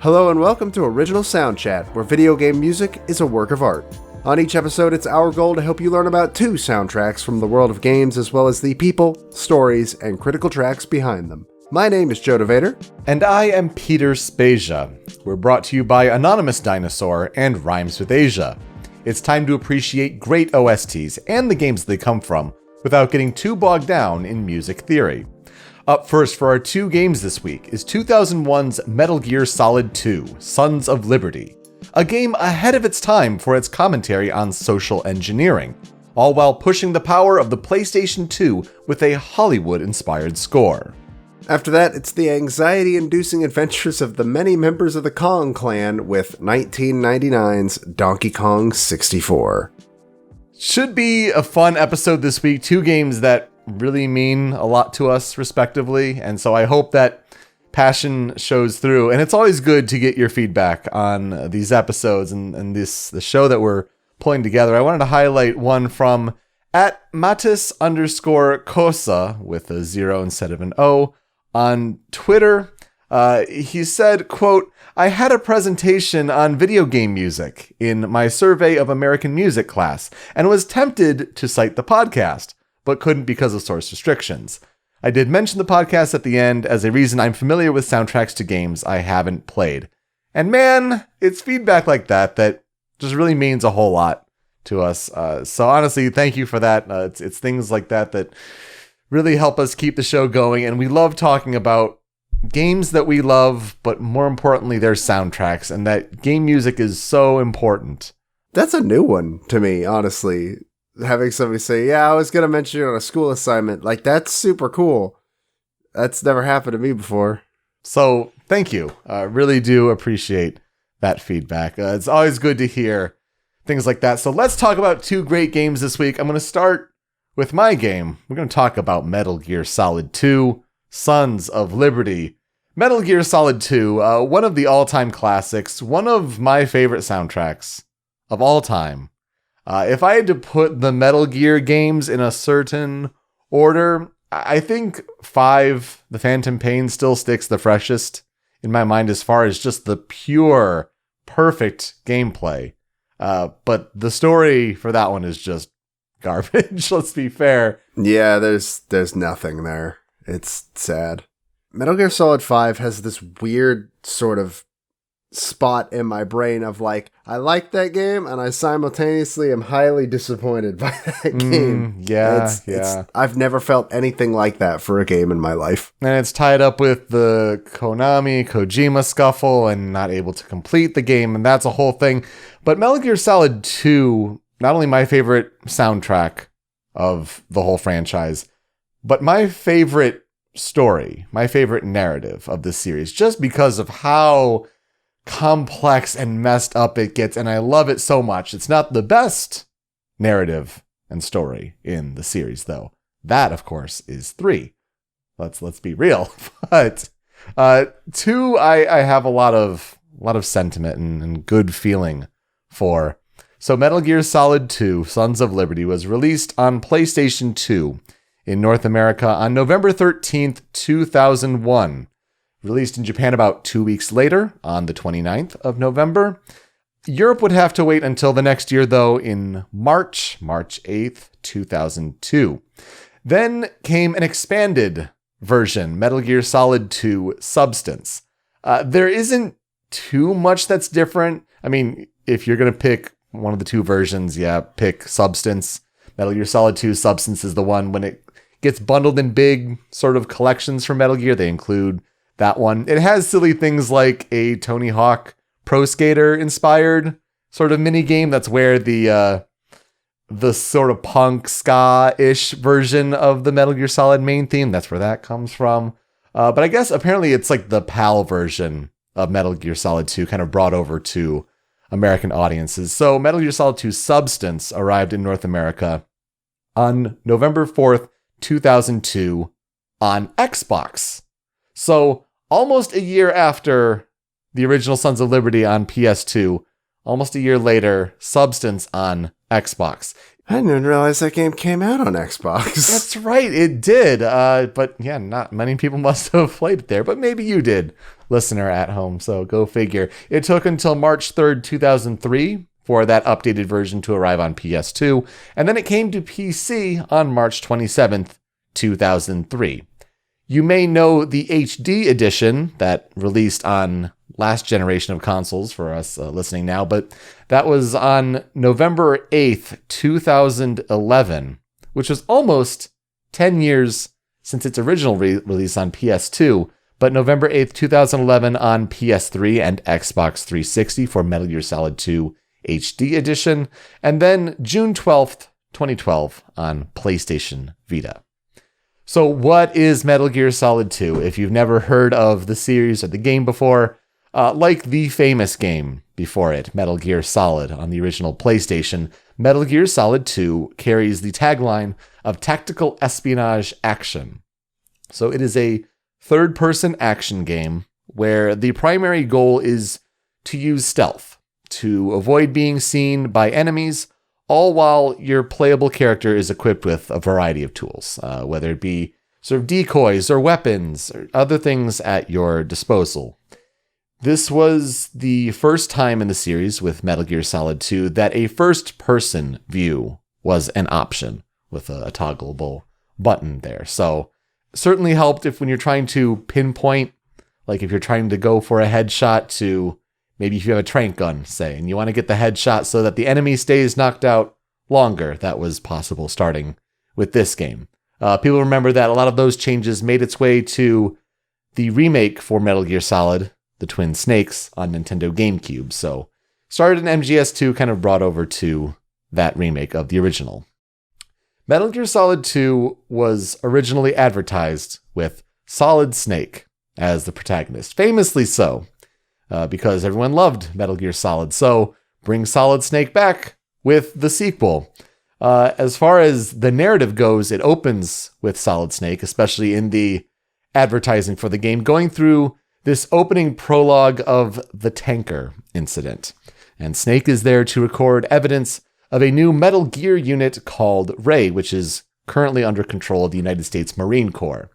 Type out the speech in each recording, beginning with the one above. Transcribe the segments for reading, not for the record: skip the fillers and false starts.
Hello and welcome to Original Soundchat, where video game music is a work of art. On each episode, it's our goal to help you learn about 2 soundtracks from the world of games, as well as the people, stories, and critical tracks behind them. My name is Joe DeVader. And I am Peter Spezia. We're brought to you by Anonymous Dinosaur and Rhymes with Asia. It's time to appreciate great OSTs and the games they come from, without getting too bogged down in music theory. Up first for our 2 games this week is 2001's Metal Gear Solid 2: Sons of Liberty, a game ahead of its time for its commentary on social engineering, all while pushing the power of the PlayStation 2 with a Hollywood-inspired score. After that, it's the anxiety-inducing adventures of the many members of the Kong clan with 1999's Donkey Kong 64. Should be a fun episode this week. 2 games that really mean a lot to us, respectively, and so I hope that passion shows through. And it's always good to get your feedback on these episodes and the show that we're pulling together. I wanted to highlight one from @Matis_Cosa with a 0 instead of an O on Twitter. He said, quote, "I had a presentation on video game music in my survey of American music class and was tempted to cite the podcast, but couldn't because of source restrictions. I did mention the podcast at the end as a reason I'm familiar with soundtracks to games I haven't played." And man, it's feedback like that that just really means a whole lot to us. So honestly, thank you for that. It's things like that that really help us keep the show going. And we love talking about games that we love, but more importantly, their soundtracks, and that game music is so important. That's a new one to me, honestly. Having somebody say, yeah, I was going to mention it on a school assignment. Like, that's super cool. That's never happened to me before. So, thank you. Really do appreciate that feedback. It's always good to hear things like that. So, let's talk about 2 great games this week. I'm going to start with my game. We're going to talk about Metal Gear Solid 2: Sons of Liberty. Metal Gear Solid 2, one of the all-time classics, one of my favorite soundtracks of all time. If I had to put the Metal Gear games in a certain order, I think 5, The Phantom Pain, still sticks the freshest in my mind as far as just the pure, perfect gameplay. But the story for that one is just garbage, let's be fair. Yeah, there's nothing there. It's sad. Metal Gear Solid 5 has this weird sort of spot in my brain of like, I like that game and I simultaneously am highly disappointed by that game. Yeah. I've never felt anything like that for a game in my life. And it's tied up with the Kojima scuffle and not able to complete the game, and that's a whole thing. But Metal Gear Solid 2, not only my favorite soundtrack of the whole franchise, but my favorite story, my favorite narrative of this series, just because of how complex and messed up it gets, and I love it so much. It's not the best narrative and story in the series, though. That, of course, is 3. Let's be real. But 2, I have a lot of sentiment and good feeling for. So Metal Gear Solid 2: Sons of Liberty was released on PlayStation 2 in North America on November 13th, 2001. Released in Japan about 2 weeks later, on the 29th of November. Europe would have to wait until the next year, though, in March 8th, 2002. Then came an expanded version, Metal Gear Solid 2: Substance. There isn't too much that's different. I mean, if you're going to pick one of the 2 versions, yeah, pick Substance. Metal Gear Solid 2: Substance is the one when it gets bundled in big sort of collections for Metal Gear. They include that one. It has silly things like a Tony Hawk Pro Skater inspired sort of mini game. That's where the sort of punk ska-ish version of the Metal Gear Solid main theme, that's where that comes from. But I guess apparently it's like the PAL version of Metal Gear Solid 2 kind of brought over to American audiences. So Metal Gear Solid 2: Substance arrived in North America on November 4th, 2002 on Xbox. So almost a year after the original Sons of Liberty on PS2, almost a year later, Substance on Xbox. I didn't even realize that game came out on Xbox. That's right, it did. But yeah, not many people must have played it there, but maybe you did, listener at home, so go figure. It took until March 3rd, 2003 for that updated version to arrive on PS2, and then it came to PC on March 27th, 2003. You may know the HD edition that released on last generation of consoles for us listening now, but that was on November 8th, 2011, which was almost 10 years since its original release on PS2, but November 8th, 2011 on PS3 and Xbox 360 for Metal Gear Solid 2 HD edition, and then June 12th, 2012 on PlayStation Vita. So what is Metal Gear Solid 2? If you've never heard of the series or the game before, like the famous game before it, Metal Gear Solid on the original PlayStation, Metal Gear Solid 2 carries the tagline of tactical espionage action. So it is a third-person action game where the primary goal is to use stealth, to avoid being seen by enemies, all while your playable character is equipped with a variety of tools, whether it be sort of decoys or weapons or other things at your disposal. This was the first time in the series with Metal Gear Solid 2 that a first-person view was an option with a toggleable button there. So certainly helped if when you're trying to pinpoint, like if you're trying to go for a headshot to maybe if you have a tranq gun, say, and you want to get the headshot so that the enemy stays knocked out longer. That was possible starting with this game. People remember that a lot of those changes made its way to the remake for Metal Gear Solid, the Twin Snakes, on Nintendo GameCube. So started in MGS2, kind of brought over to that remake of the original. Metal Gear Solid 2 was originally advertised with Solid Snake as the protagonist, famously so, because everyone loved Metal Gear Solid. So bring Solid Snake back with the sequel. As far as the narrative goes, it opens with Solid Snake, especially in the advertising for the game, going through this opening prologue of the tanker incident. And Snake is there to record evidence of a new Metal Gear unit called Ray, which is currently under control of the United States Marine Corps.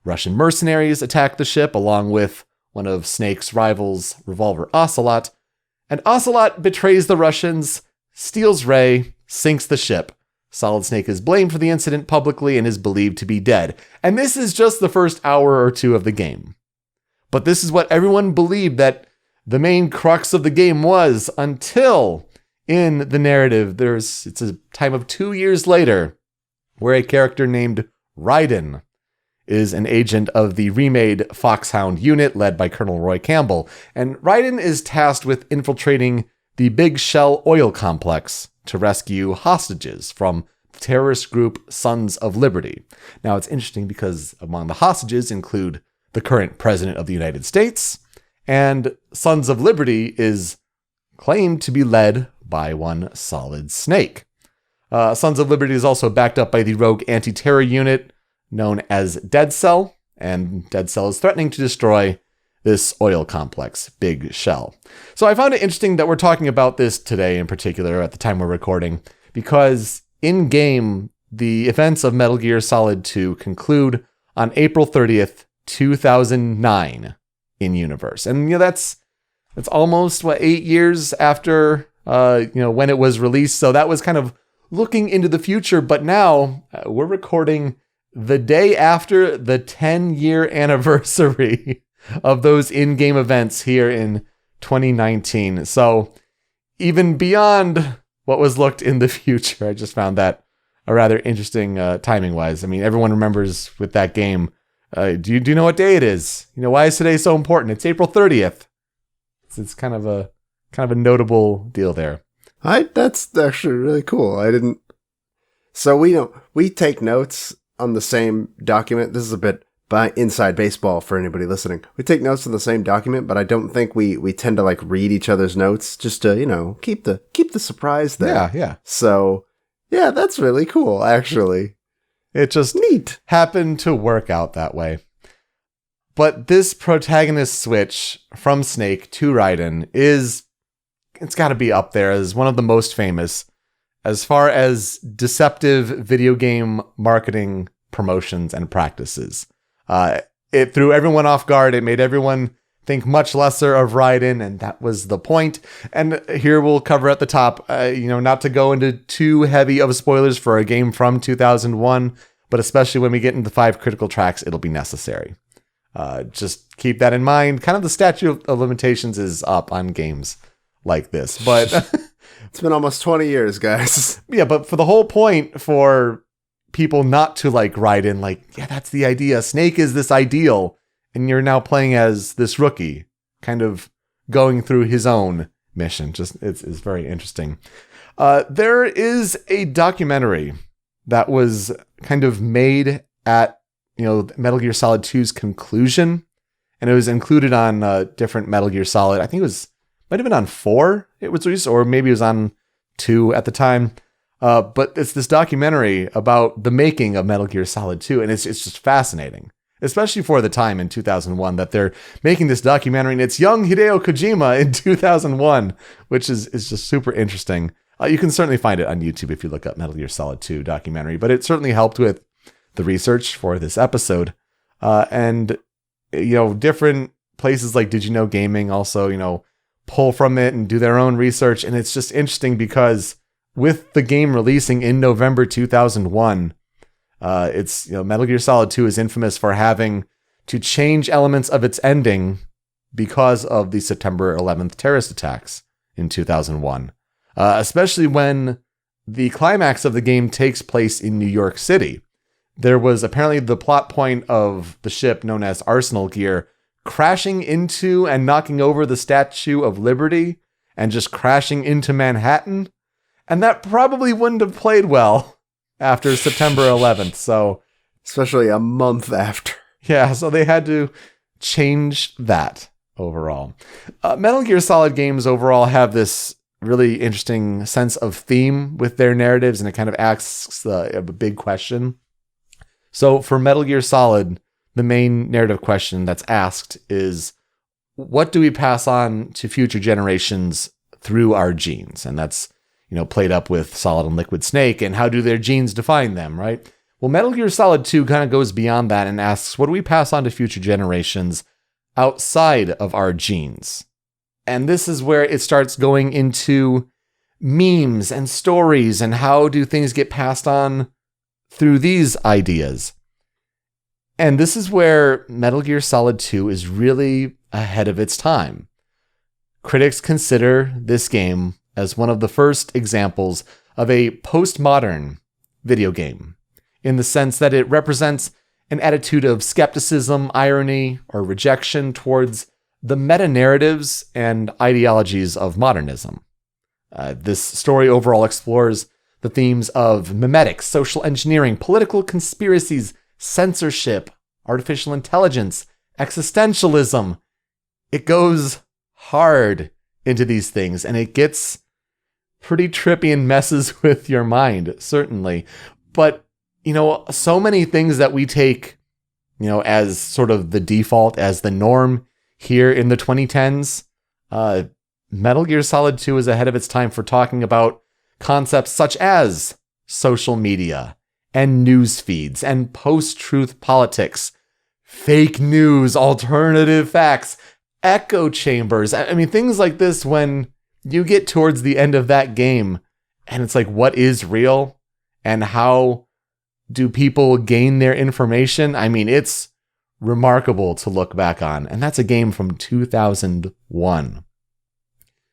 Russian mercenaries attack the ship along with one of Snake's rivals, Revolver Ocelot, and Ocelot betrays the Russians, steals Ray, sinks the ship. Solid Snake is blamed for the incident publicly and is believed to be dead. And this is just the first hour or two of the game. But this is what everyone believed that the main crux of the game was, until in the narrative, it's a time of 2 years later, where a character named Raiden is an agent of the remade Foxhound unit led by Colonel Roy Campbell. And Raiden is tasked with infiltrating the Big Shell oil complex to rescue hostages from the terrorist group Sons of Liberty. Now, it's interesting because among the hostages include the current president of the United States, and Sons of Liberty is claimed to be led by one Solid Snake. Sons of Liberty is also backed up by the rogue anti-terror unit known as Dead Cell, and Dead Cell is threatening to destroy this oil complex, Big Shell. So I found it interesting that we're talking about this today in particular at the time we're recording, because in-game, the events of Metal Gear Solid 2 conclude on April 30th, 2009 in universe. And that's almost 8 years after when it was released. So that was kind of looking into the future, but now we're recording the day after the 10-year anniversary of those in-game events here in 2019. So even beyond what was looked in the future, I just found that a rather interesting timing-wise. I mean, everyone remembers with that game. Do you know what day it is? Why is today so important? It's April 30th. It's kind of a notable deal there. That's actually really cool. I didn't. So we take notes on the same document. This is a bit by inside baseball for anybody listening. We take notes on the same document, but I don't think we tend to read each other's notes just to keep the surprise there. Yeah. So yeah, that's really cool. Actually, it just neat happened to work out that way. But this protagonist switch from Snake to Raiden it's got to be up there as one of the most famous as far as deceptive video game marketing promotions and practices. It threw everyone off guard. It made everyone think much lesser of Raiden, and that was the point. And here we'll cover at the top, not to go into too heavy of spoilers for a game from 2001, but especially when we get into 5 critical tracks, it'll be necessary. Just keep that in mind. Kind of the statute of limitations is up on games like this, but it's been almost 20 years, guys. Yeah, but for the whole point for people not to like Raiden, that's the idea. Snake is this ideal, and you're now playing as this rookie, kind of going through his own mission. It's very interesting. There is a documentary that was kind of made at Metal Gear Solid 2's conclusion, and it was included on different Metal Gear Solid. I think might have been on 4 it was released, or maybe it was on 2 at the time. But it's this documentary about the making of Metal Gear Solid 2, and it's just fascinating, especially for the time in 2001 that they're making this documentary, and it's young Hideo Kojima in 2001, which is just super interesting. You can certainly find it on YouTube if you look up Metal Gear Solid 2 documentary, but it certainly helped with the research for this episode. And different places like Did You Know Gaming also, pull from it and do their own research, and it's just interesting because with the game releasing in November 2001, it's Metal Gear Solid 2 is infamous for having to change elements of its ending because of the September 11th terrorist attacks in 2001, especially when the climax of the game takes place in New York City. There was apparently the plot point of the ship known as Arsenal Gear crashing into and knocking over the Statue of Liberty and just crashing into Manhattan. And that probably wouldn't have played well after September 11th. So, especially a month after. Yeah, so they had to change that overall. Metal Gear Solid games overall have this really interesting sense of theme with their narratives, and it kind of asks a big question. So for Metal Gear Solid, the main narrative question that's asked is, what do we pass on to future generations through our genes? And that's played up with Solid and Liquid Snake, and how do their genes define them, right? Well, Metal Gear Solid 2 kind of goes beyond that and asks, what do we pass on to future generations outside of our genes? And this is where it starts going into memes and stories, and how do things get passed on through these ideas. And this is where Metal Gear Solid 2 is really ahead of its time. Critics consider this game as one of the first examples of a postmodern video game, in the sense that it represents an attitude of skepticism, irony, or rejection towards the meta-narratives and ideologies of modernism. This story overall explores the themes of memetics, social engineering, political conspiracies, censorship, artificial intelligence, existentialism. It goes hard into these things, and it gets pretty trippy and messes with your mind, certainly. But, so many things that we take, as sort of the default, as the norm here in the 2010s, Metal Gear Solid 2 is ahead of its time for talking about concepts such as social media and news feeds and post-truth politics, fake news, alternative facts, echo chambers. I mean, things like this, when you get towards the end of that game and it's like, what is real and how do people gain their information? I mean, it's remarkable to look back on. And that's a game from 2001.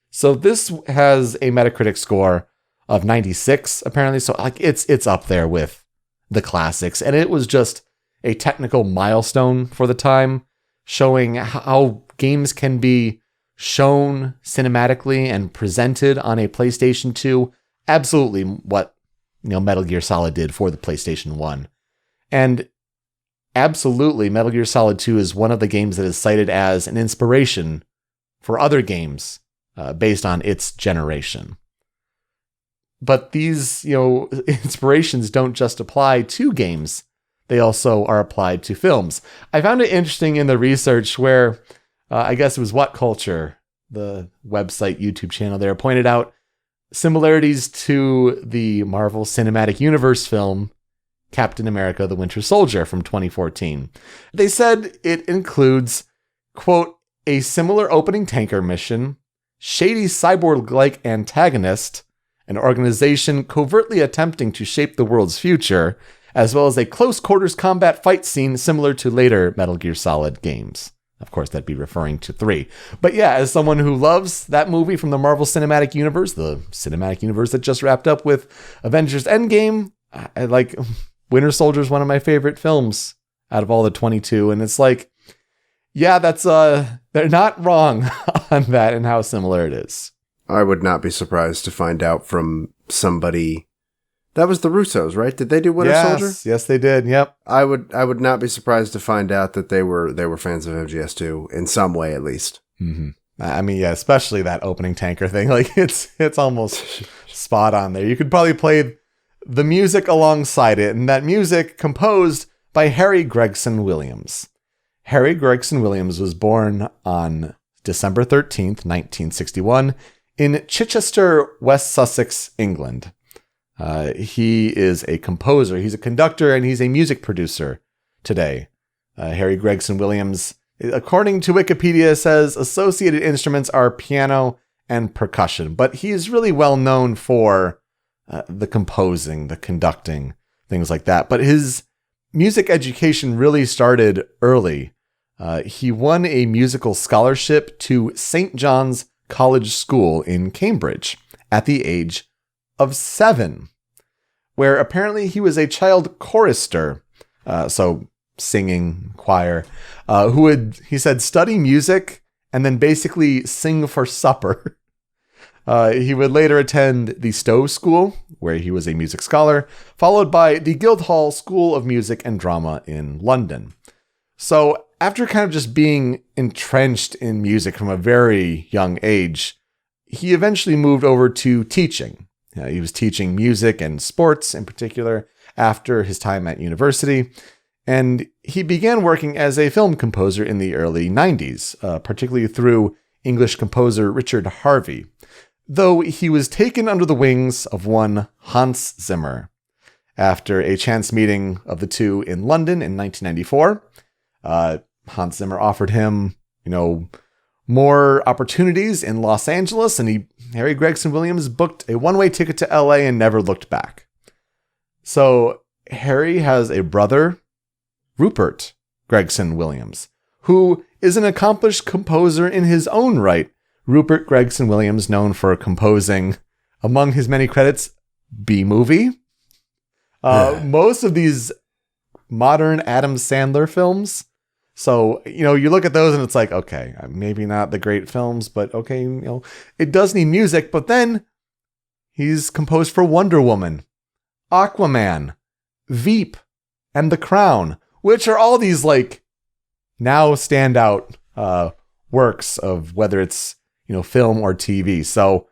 So this has a Metacritic score of 96, apparently. So it's up there with the classics. And it was just a technical milestone for the time, showing how games can be shown cinematically and presented on a PlayStation 2. Absolutely what Metal Gear Solid did for the PlayStation 1. And absolutely, Metal Gear Solid 2 is one of the games that is cited as an inspiration for other games based on its generation. But these, inspirations don't just apply to games. They also are applied to films. I found it interesting in the research where, I guess it was What Culture, the website, YouTube channel there, pointed out similarities to the Marvel Cinematic Universe film Captain America: The Winter Soldier from 2014. They said it includes, quote, a similar opening tanker mission, shady cyborg-like antagonist, an organization covertly attempting to shape the world's future, as well as a close-quarters combat fight scene similar to later Metal Gear Solid games. Of course, that'd be referring to 3. But yeah, as someone who loves that movie from the Marvel Cinematic Universe, the cinematic universe that just wrapped up with Avengers Endgame, I like Winter Soldier is one of my favorite films out of all the 22. And it's like, yeah, that's they're not wrong on that and how similar it is. I would not be surprised to find out from somebody. That was the Russos, right? Did they do Winter Soldier? Yes, they did. Yep. I would not be surprised to find out that they were fans of MGS2 in some way, at least. Mm-hmm. I mean, yeah, especially that opening tanker thing. Like it's almost spot on there. You could probably play the music alongside it, and that music composed by Harry Gregson-Williams. Harry Gregson-Williams was born on December 13th, 1961, in Chichester, West Sussex, England. He is a composer, he's a conductor, and he's a music producer today. Harry Gregson-Williams, according to Wikipedia, says associated instruments are piano and percussion, but he is really well known for the composing, the conducting, things like that. But his music education really started early. He won a musical scholarship to St. John's College School in Cambridge at the age of 7, where apparently he was a child chorister, so singing choir, who would, he said, study music and then basically sing for supper. He would later attend the Stowe School, where he was a music scholar, followed by the Guildhall School of Music and Drama in London. So after kind of just being entrenched in music from a very young age, he eventually moved over to teaching. He was teaching music and sports in particular after his time at university, and he began working as a film composer in the early 90s, particularly through English composer Richard Harvey, though he was taken under the wings of one Hans Zimmer. After a chance meeting of the two in London in 1994, Hans Zimmer offered him, more opportunities in Los Angeles, and Harry Gregson-Williams booked a one-way ticket to LA and never looked back. So Harry has a brother, Rupert Gregson-Williams, who is an accomplished composer in his own right. Rupert Gregson-Williams, known for composing, among his many credits, B-Movie. Most of these modern Adam Sandler films. So, you look at those and it's like, okay, maybe not the great films, but okay, it does need music. But then he's composed for Wonder Woman, Aquaman, Veep, and The Crown, which are all these now standout works of whether it's, film or TV. So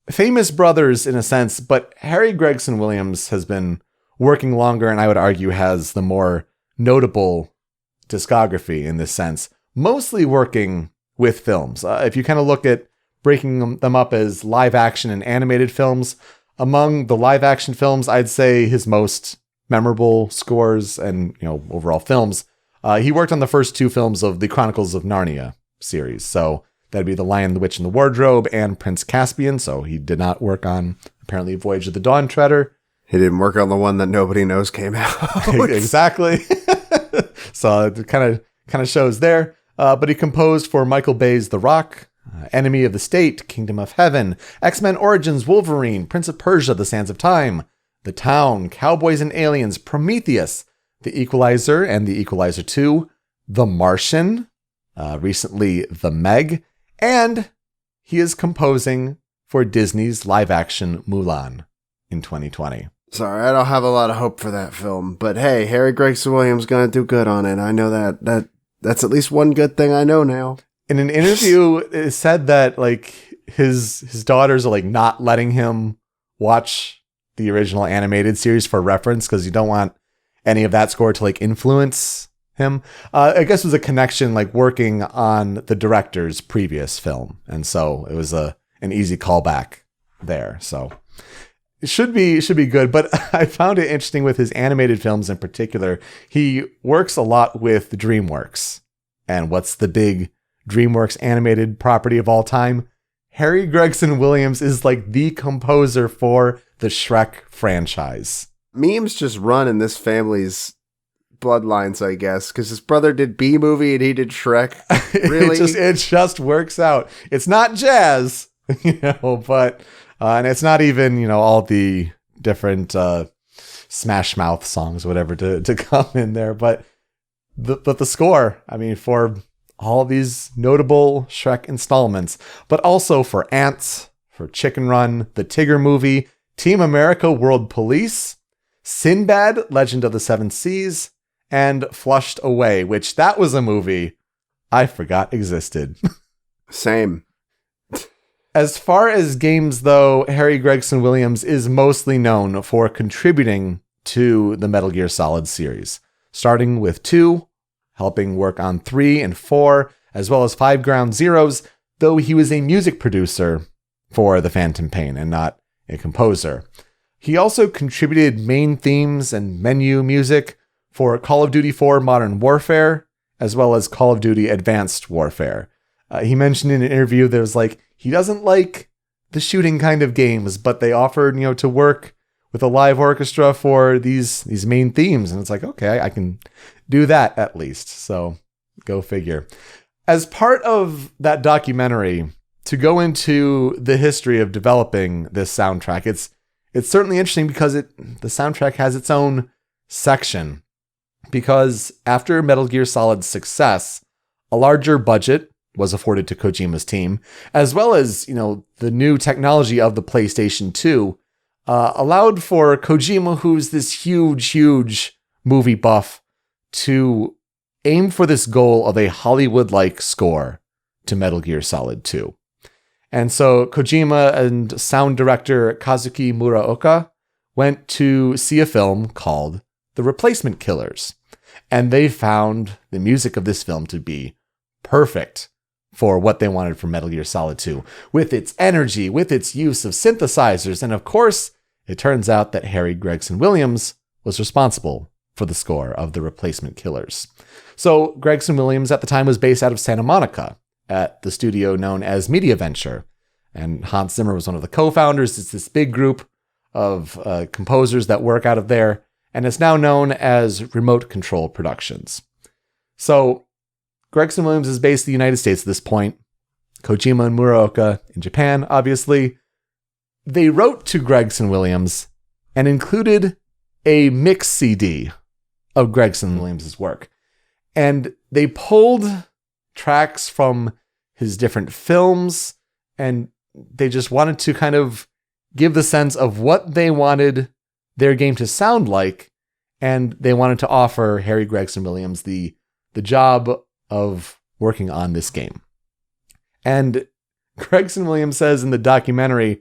famous brothers in a sense, but Harry Gregson-Williams has been working longer and I would argue has the more notable discography in this sense, mostly working with films. If you kind of look at breaking them up as live action and animated films, among the live action films, I'd say his most memorable scores and, overall films, he worked on the first 2 films of the Chronicles of Narnia series. So that'd be The Lion, the Witch, and the Wardrobe and Prince Caspian. So he did not work on, apparently, Voyage of the Dawn Treader. He didn't work on the one that nobody knows came out. Exactly. So it kind of shows there. But he composed for Michael Bay's The Rock, Enemy of the State, Kingdom of Heaven, X-Men Origins Wolverine, Prince of Persia, The Sands of Time, The Town, Cowboys and Aliens, Prometheus, The Equalizer and The Equalizer 2, The Martian, recently The Meg, and he is composing for Disney's live-action Mulan in 2020. Sorry, I don't have a lot of hope for that film, but hey, Harry Gregson-Williams gonna do good on it. I know that's at least one good thing I know now. In an interview, it said that his daughters are not letting him watch the original animated series for reference because you don't want any of that score to influence him. I guess it was a connection working on the director's previous film, and so it was an easy callback there. So it should be good. But I found it interesting with his animated films in particular. He works a lot with DreamWorks. And what's the big DreamWorks animated property of all time? Harry Gregson-Williams is like the composer for the Shrek franchise. Memes just run in this family's bloodlines, I guess, because his brother did B-movie and he did Shrek. Really? it just works out. It's not jazz, but and it's not even, all the different Smash Mouth songs, whatever, to come in there. But the score, for all these notable Shrek installments, but also for Ants, for Chicken Run, the Tigger movie, Team America World Police, Sinbad, Legend of the Seven Seas, and Flushed Away, which that was a movie I forgot existed. Same. As far as games, though, Harry Gregson-Williams is mostly known for contributing to the Metal Gear Solid series, starting with 2, helping work on 3 and 4, as well as 5 Ground Zeroes, though he was a music producer for The Phantom Pain and not a composer. He also contributed main themes and menu music for Call of Duty 4 Modern Warfare, as well as Call of Duty Advanced Warfare. He mentioned in an interview that was like, he doesn't like the shooting kind of games, but they offered, to work with a live orchestra for these main themes. And it's like, okay, I can do that at least. So go figure. As part of that documentary, to go into the history of developing this soundtrack, it's certainly interesting because the soundtrack has its own section. Because after Metal Gear Solid's success, a larger budget was afforded to Kojima's team, as well as, the new technology of the PlayStation 2 allowed for Kojima, who's this huge movie buff, to aim for this goal of a Hollywood-like score to Metal Gear Solid 2. And so Kojima and sound director Kazuki Muraoka went to see a film called The Replacement Killers, and they found the music of this film to be perfect for what they wanted from Metal Gear Solid 2, with its energy, with its use of synthesizers, and of course, it turns out that Harry Gregson-Williams was responsible for the score of The Replacement Killers. So Gregson-Williams at the time was based out of Santa Monica at the studio known as Media Venture, and Hans Zimmer was one of the co-founders. It's this big group of composers that work out of there, and it's now known as Remote Control Productions. So Gregson-Williams is based in the United States at this point. Kojima and Muraoka in Japan, obviously. They wrote to Gregson-Williams and included a mix CD of Gregson-Williams' work. And they pulled tracks from his different films, and they just wanted to kind of give the sense of what they wanted their game to sound like, and they wanted to offer Harry Gregson-Williams the job of working on this game. And Gregson-Williams says in the documentary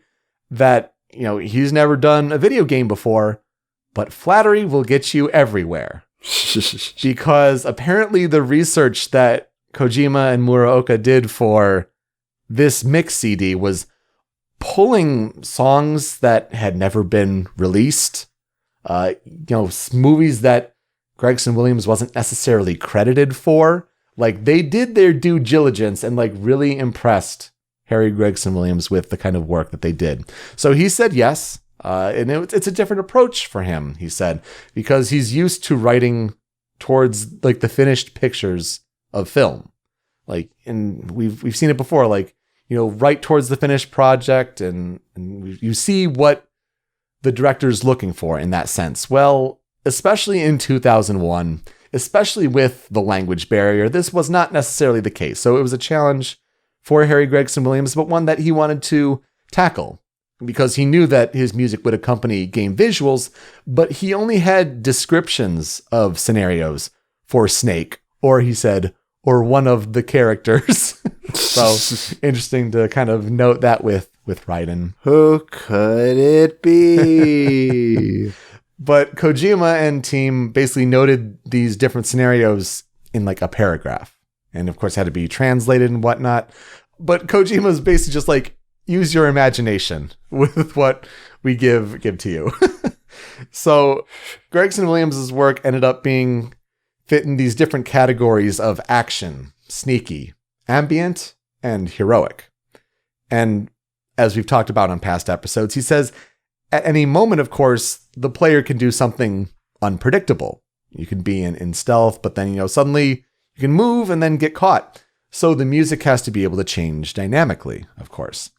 that, he's never done a video game before, but flattery will get you everywhere. Because apparently the research that Kojima and Muraoka did for this mix CD was pulling songs that had never been released, movies that Gregson-Williams wasn't necessarily credited for. Like, they did their due diligence and really impressed Harry Gregson-Williams with the kind of work that they did. So he said yes, and it's a different approach for him, he said, because he's used to writing towards the finished pictures of film. And we've seen it before, right towards the finished project, and you see what the director's looking for in that sense. Well, especially in 2001, especially with the language barrier, this was not necessarily the case. So it was a challenge for Harry Gregson-Williams, but one that he wanted to tackle because he knew that his music would accompany game visuals, but he only had descriptions of scenarios for Snake, or he said, or one of the characters. So interesting to kind of note that with Raiden. Who could it be? But Kojima and team basically noted these different scenarios in a paragraph. And of course had to be translated and whatnot. But Kojima's basically just use your imagination with what we give to you. So Gregson-Williams' work ended up being fit in these different categories of action, sneaky, ambient, and heroic. And as we've talked about on past episodes, he says at any moment, of course, the player can do something unpredictable. You can be in stealth, but then, suddenly you can move and then get caught. So the music has to be able to change dynamically, of course.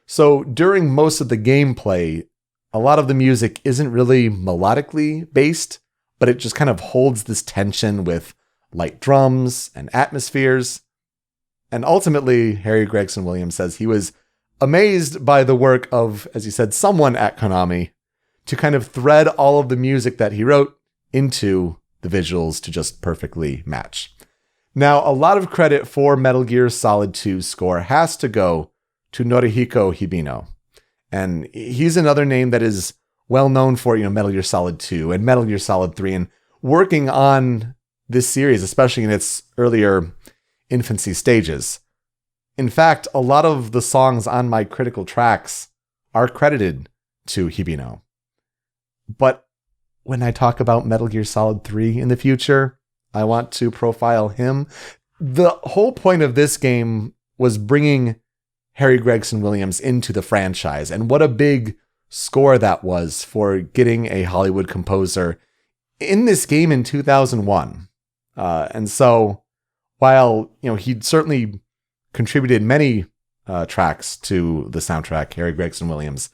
So during most of the gameplay, a lot of the music isn't really melodically based, but it just kind of holds this tension with light drums and atmospheres. And ultimately, Harry Gregson-Williams says he was amazed by the work of, as he said, someone at Konami to kind of thread all of the music that he wrote into the visuals to just perfectly match. Now, a lot of credit for Metal Gear Solid 2's score has to go to Norihiko Hibino. And he's another name that is well known for, Metal Gear Solid 2 and Metal Gear Solid 3 and working on this series, especially in its earlier infancy stages. In fact, a lot of the songs on my critical tracks are credited to Hibino. But when I talk about Metal Gear Solid 3 in the future, I want to profile him. The whole point of this game was bringing Harry Gregson-Williams into the franchise, and what a big score that was for getting a Hollywood composer in this game in 2001. And so, while he'd certainly contributed many tracks to the soundtrack, Harry Gregson-Williams,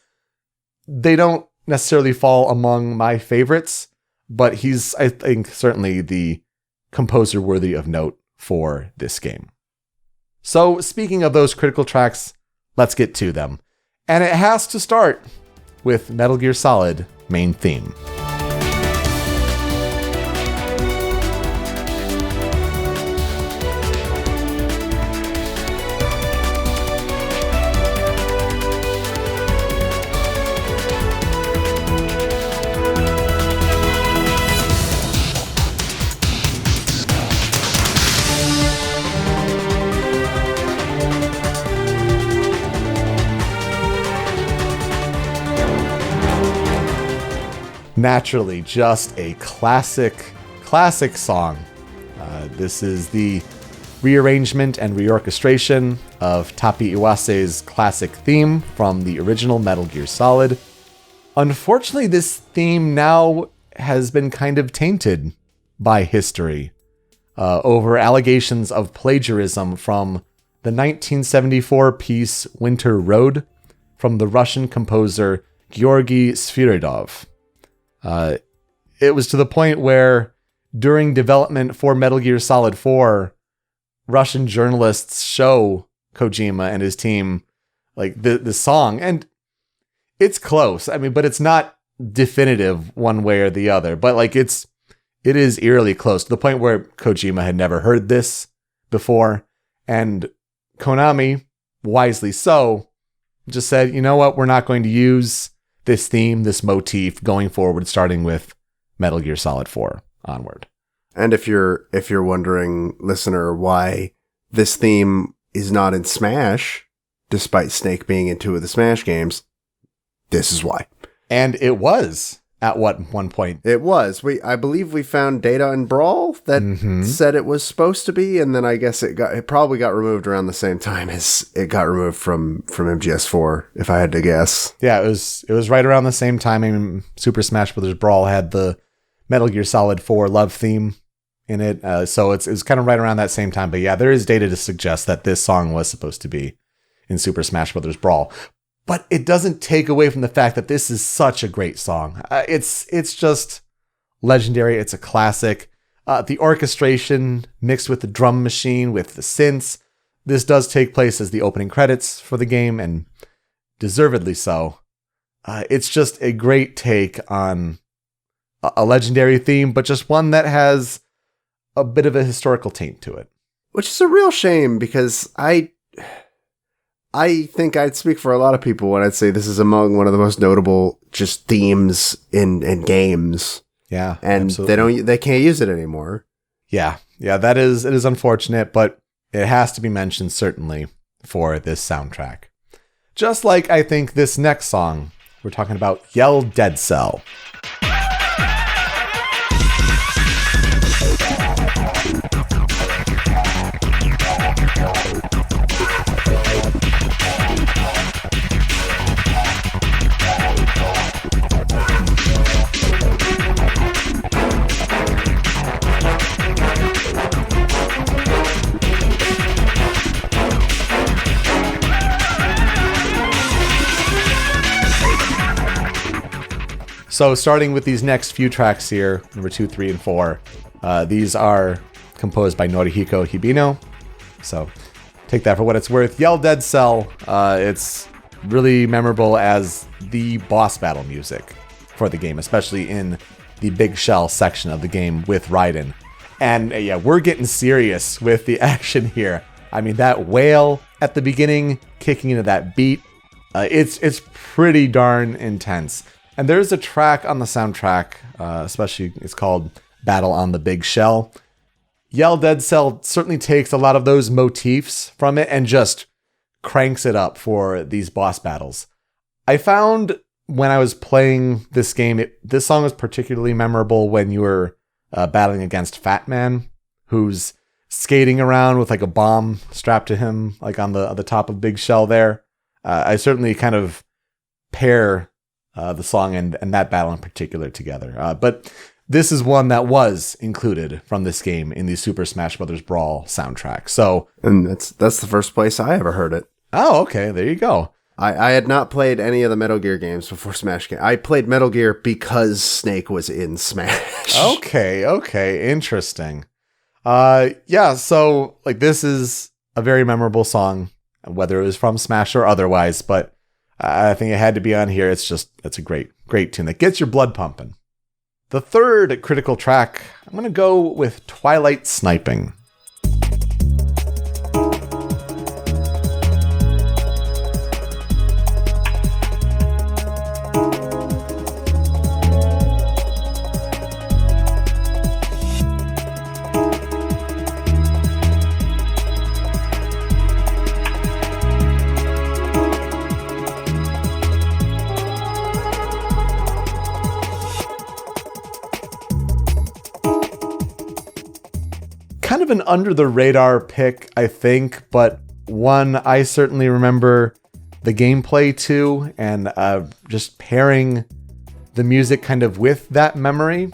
they don't necessarily fall among my favorites, but he's, I think, certainly the composer worthy of note for this game. So, speaking of those critical tracks, let's get to them. And it has to start with Metal Gear Solid main theme. Naturally, just a classic song. This is the rearrangement and reorchestration of Tapi Iwase's classic theme from the original Metal Gear Solid. Unfortunately, this theme now has been kind of tainted by history over allegations of plagiarism from the 1974 piece Winter Road from the Russian composer Georgy Sviridov. It was to the point where during development for Metal Gear Solid 4, Russian journalists show Kojima and his team like the song, and it's close. I mean, but it's not definitive one way or the other, but like it is eerily close to the point where Kojima had never heard this before, and Konami, wisely so, just said, you know what, we're not going to use this theme, this motif going forward, starting with Metal Gear Solid 4 onward. And if you're wondering, listener, why this theme is not in Smash, despite Snake being in 2 of the Smash games, this is why. And it was at one point. It was. I believe we found data in Brawl that said it was supposed to be, and then I guess it probably got removed around the same time as it got removed from MGS4, if I had to guess. Yeah, it was right around the same time. I mean, Super Smash Bros. Brawl had the Metal Gear Solid 4 love theme in it, so it's kind of right around that same time. But yeah, there is data to suggest that this song was supposed to be in Super Smash Bros. Brawl. But it doesn't take away from the fact that this is such a great song. It's just legendary. It's a classic. The orchestration mixed with the drum machine, with the synths. This does take place as the opening credits for the game, and deservedly so. It's just a great take on a legendary theme, but just one that has a bit of a historical taint to it. Which is a real shame, because I think I'd speak for a lot of people when I'd say this is among one of the most notable just themes in games. Yeah, and absolutely. They can't use it anymore. Yeah, it is unfortunate, but it has to be mentioned certainly for this soundtrack. Just like I think this next song, we're talking about Yell Dead Cell. So starting with these next few tracks here, number 2, 3, and 4, these are composed by Norihiko Hibino. So take that for what it's worth. Yell Dead Cell, it's really memorable as the boss battle music for the game, especially in the Big Shell section of the game with Raiden. And yeah, we're getting serious with the action here. I mean, that wail at the beginning, kicking into that beat, it's pretty darn intense. And there's a track on the soundtrack, especially it's called Battle on the Big Shell. Yell Dead Cell certainly takes a lot of those motifs from it and just cranks it up for these boss battles. I found when I was playing this game, this song was particularly memorable when you were battling against Fat Man, who's skating around with like a bomb strapped to him, like on the top of Big Shell there. I certainly kind of pair the song and that battle in particular together. But this is one that was included from this game in the Super Smash Bros. Brawl soundtrack. So, and that's the first place I ever heard it. Oh, okay. There you go. I had not played any of the Metal Gear games before Smash. I played Metal Gear because Snake was in Smash. Okay. Interesting. Yeah, so like this is a very memorable song, whether it was from Smash or otherwise, but I think it had to be on here. It's a great tune that gets your blood pumping. The third critical track, I'm going to go with Twilight Sniping. Kind of an under the radar pick, I think, but one I certainly remember the gameplay to, and just pairing the music kind of with that memory.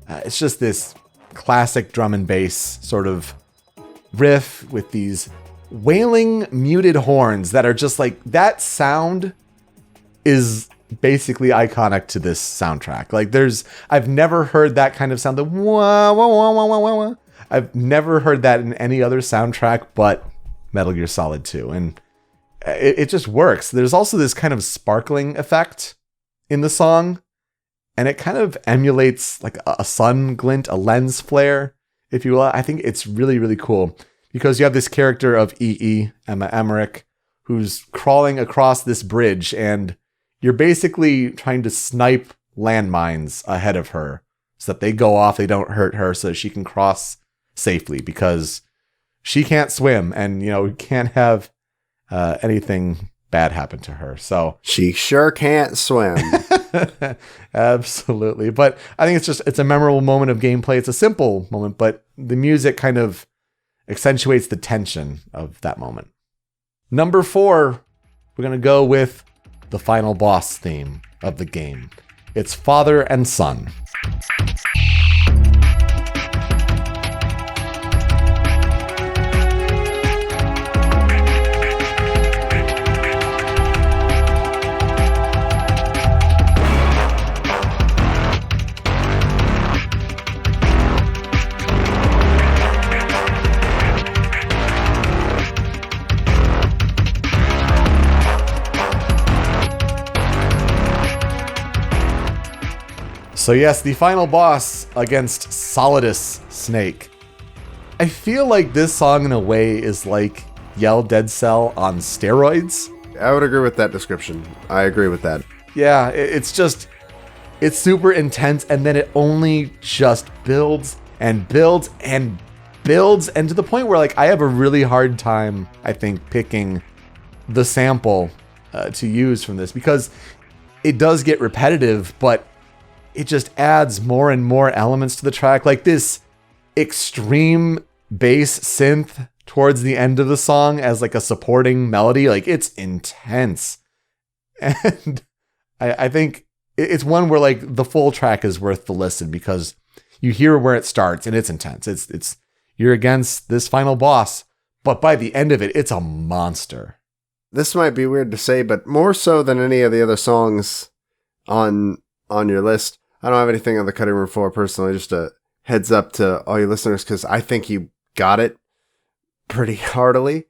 It's just this classic drum and bass sort of riff with these wailing muted horns that are just like, that sound is basically iconic to this soundtrack. Like I've never heard that kind of sound, the wah, wah, wah, wah, wah, wah, wah. I've never heard that in any other soundtrack but Metal Gear Solid 2, and it just works. There's also this kind of sparkling effect in the song, and it kind of emulates like a sun glint, a lens flare, if you will. I think it's really, really cool because you have this character of Emma Emmerich, who's crawling across this bridge, and you're basically trying to snipe landmines ahead of her so that they go off, they don't hurt her, so she can cross safely because she can't swim and, can't have anything bad happen to her. So she sure can't swim. Absolutely. But I think it's a memorable moment of gameplay. It's a simple moment, but the music kind of accentuates the tension of that moment. Number 4, we're going to go with the final boss theme of the game. It's Father and Son. So yes, the final boss against Solidus Snake. I feel like this song in a way is like Yell Dead Cell on steroids. I would agree with that description. I agree with that. Yeah, it's super intense, and then it only just builds and builds and builds, and to the point where like I have a really hard time, I think, picking the sample to use from this, because it does get repetitive, but it just adds more and more elements to the track. Like this extreme bass synth towards the end of the song as like a supporting melody. Like it's intense. And I think it's one where like the full track is worth the listen, because you hear where it starts and it's intense. It's you're against this final boss, but by the end of it, it's a monster. This might be weird to say, but more so than any of the other songs on your list, I don't have anything on the cutting room floor personally. Just a heads up to all your listeners, because I think you got it pretty heartily.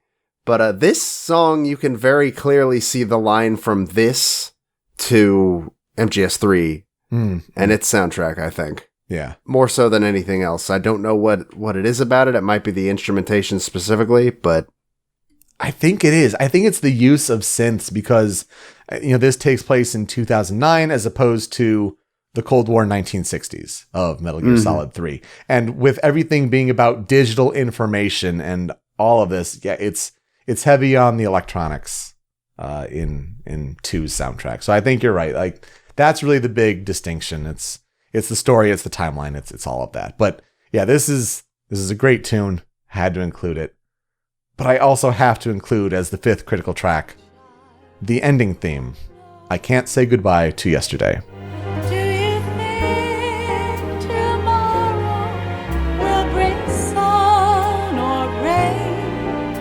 But this song, you can very clearly see the line from this to MGS3 and its soundtrack, I think. Yeah. More so than anything else. I don't know what it is about it. It might be the instrumentation specifically, but I think it is. I think it's the use of synths, because this takes place in 2009 as opposed to the Cold War 1960s of Metal Gear Solid 3. And with everything being about digital information and all of this, yeah, it's heavy on the electronics in 2's soundtrack. So I think you're right. Like that's really the big distinction. It's the story, it's the timeline, it's all of that. But yeah, this is a great tune. Had to include it. But I also have to include, as the 5th critical track, the ending theme, I Can't Say Goodbye to Yesterday. Do you think tomorrow will bring sun or rain?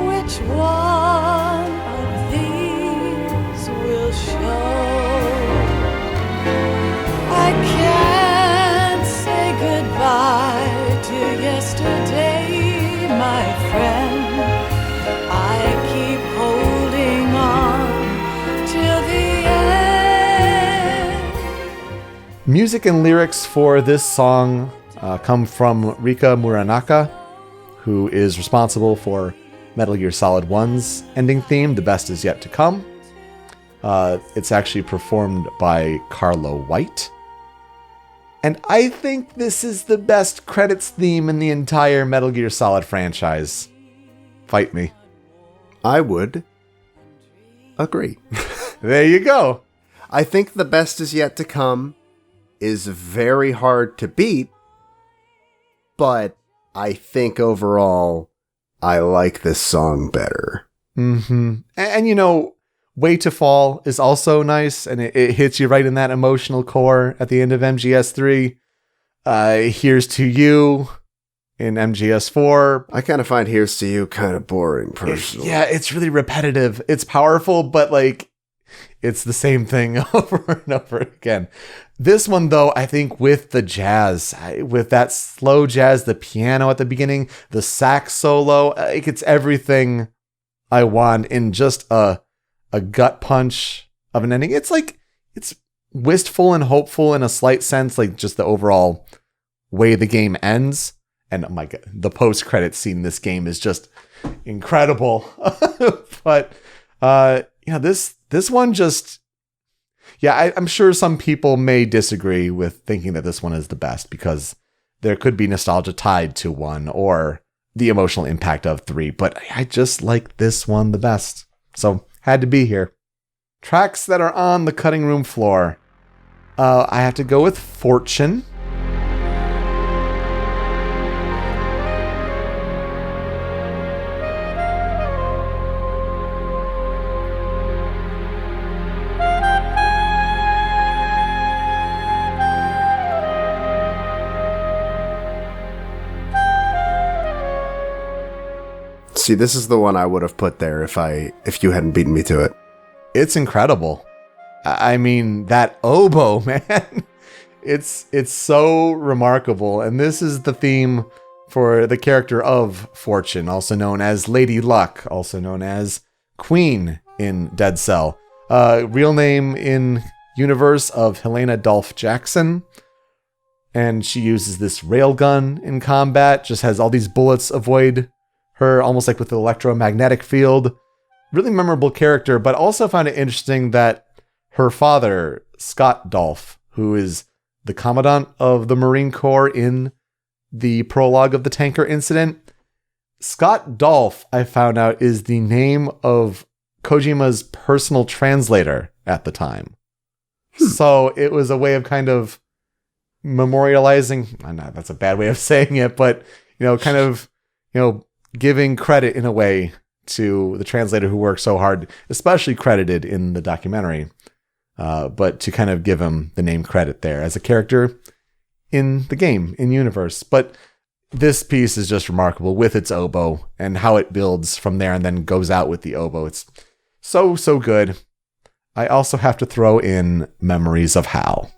Which one of these will show? I can't say goodbye to yesterday, my friend. I keep holding on till the end. Music and lyrics for this song come from Rika Muranaka, who is responsible for Metal Gear Solid 1's ending theme, The Best Is Yet to Come. It's actually performed by Carlo White. And I think this is the best credits theme in the entire Metal Gear Solid franchise. Fight me. I would agree. There you go. I think The Best Is Yet to Come is very hard to beat, but I think overall I like this song better. Mm-hmm. And Way to Fall is also nice, and it hits you right in that emotional core at the end of MGS3. Here's to You in MGS4. I kind of find Here's to You kind of boring, personally. It's really repetitive. It's powerful, but it's the same thing over and over again. This one, though, I think with the jazz, with that slow jazz, the piano at the beginning, the sax solo, it gets everything I want in just a gut punch of an ending. It's wistful and hopeful in a slight sense, like just the overall way the game ends. And oh my God, the post-credit scene in this game is just incredible. But this one just, I'm sure some people may disagree with thinking that this one is the best, because there could be nostalgia tied to 1 or the emotional impact of 3, but I just like this one the best. So had to be here. Tracks that are on the cutting room floor. I have to go with Fortune. See, this is the one I would have put there if you hadn't beaten me to it. It's incredible. I mean, that oboe, man. It's so remarkable. And this is the theme for the character of Fortune, also known as Lady Luck, also known as Queen in Dead Cell. Real name in universe of Helena Dolph Jackson. And she uses this railgun in combat, just has all these bullets avoid her, almost like with the electromagnetic field. Really memorable character, but also found it interesting that her father, Scott Dolph, who is the commandant of the Marine Corps in the prologue of the tanker incident, Scott Dolph, I found out, is the name of Kojima's personal translator at the time. So it was a way of kind of memorializing, I know that's a bad way of saying it, but, kind of, giving credit in a way to the translator who worked so hard, especially credited in the documentary, but to kind of give him the name credit there as a character in the game, in universe. But this piece is just remarkable with its oboe and how it builds from there and then goes out with the oboe. It's so good. I also have to throw in Memories of Hal.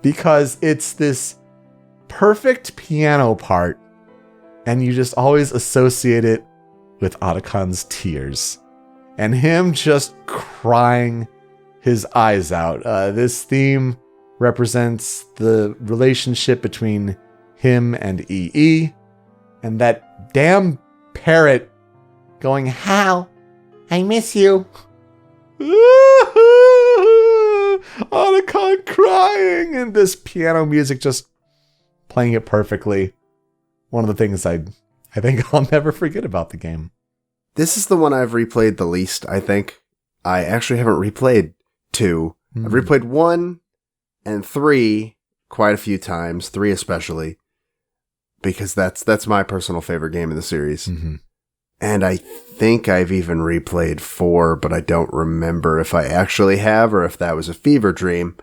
Because it's this perfect piano part, and you just always associate it with Otacon's tears and him just crying his eyes out. This theme represents the relationship between him and EE, and that damn parrot going, "Hal, I miss you." Otacon crying, and this piano music just playing it perfectly. One of the things I think I'll never forget about the game. This is the one I've replayed the least, I think. I actually haven't replayed 2. I've replayed 1 and 3 quite a few times, 3 especially, because that's my personal favorite game in the series. Mm-hmm. And I think I've even replayed 4, but I don't remember if I actually have or if that was a fever dream.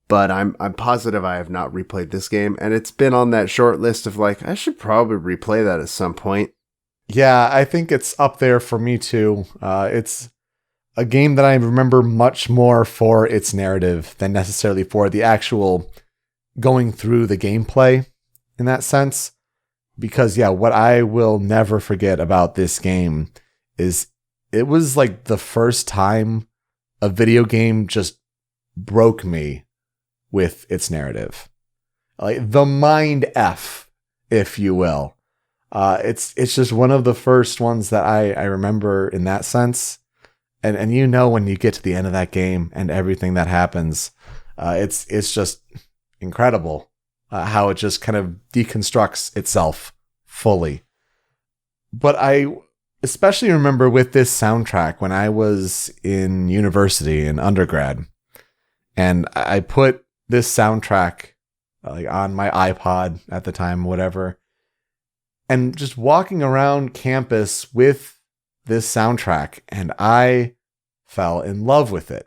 But I'm positive I have not replayed this game, and it's been on that short list of I should probably replay that at some point. Yeah, I think it's up there for me too. It's a game that I remember much more for its narrative than necessarily for the actual going through the gameplay in that sense. Because, what I will never forget about this game is it was the first time a video game just broke me with its narrative. The mind F, if you will. It's just one of the first ones that I remember in that sense. And when you get to the end of that game and everything that happens, it's just incredible. How it just kind of deconstructs itself fully. But I especially remember with this soundtrack when I was in university and undergrad, and I put this soundtrack on my iPod at the time, whatever, and just walking around campus with this soundtrack, and I fell in love with it.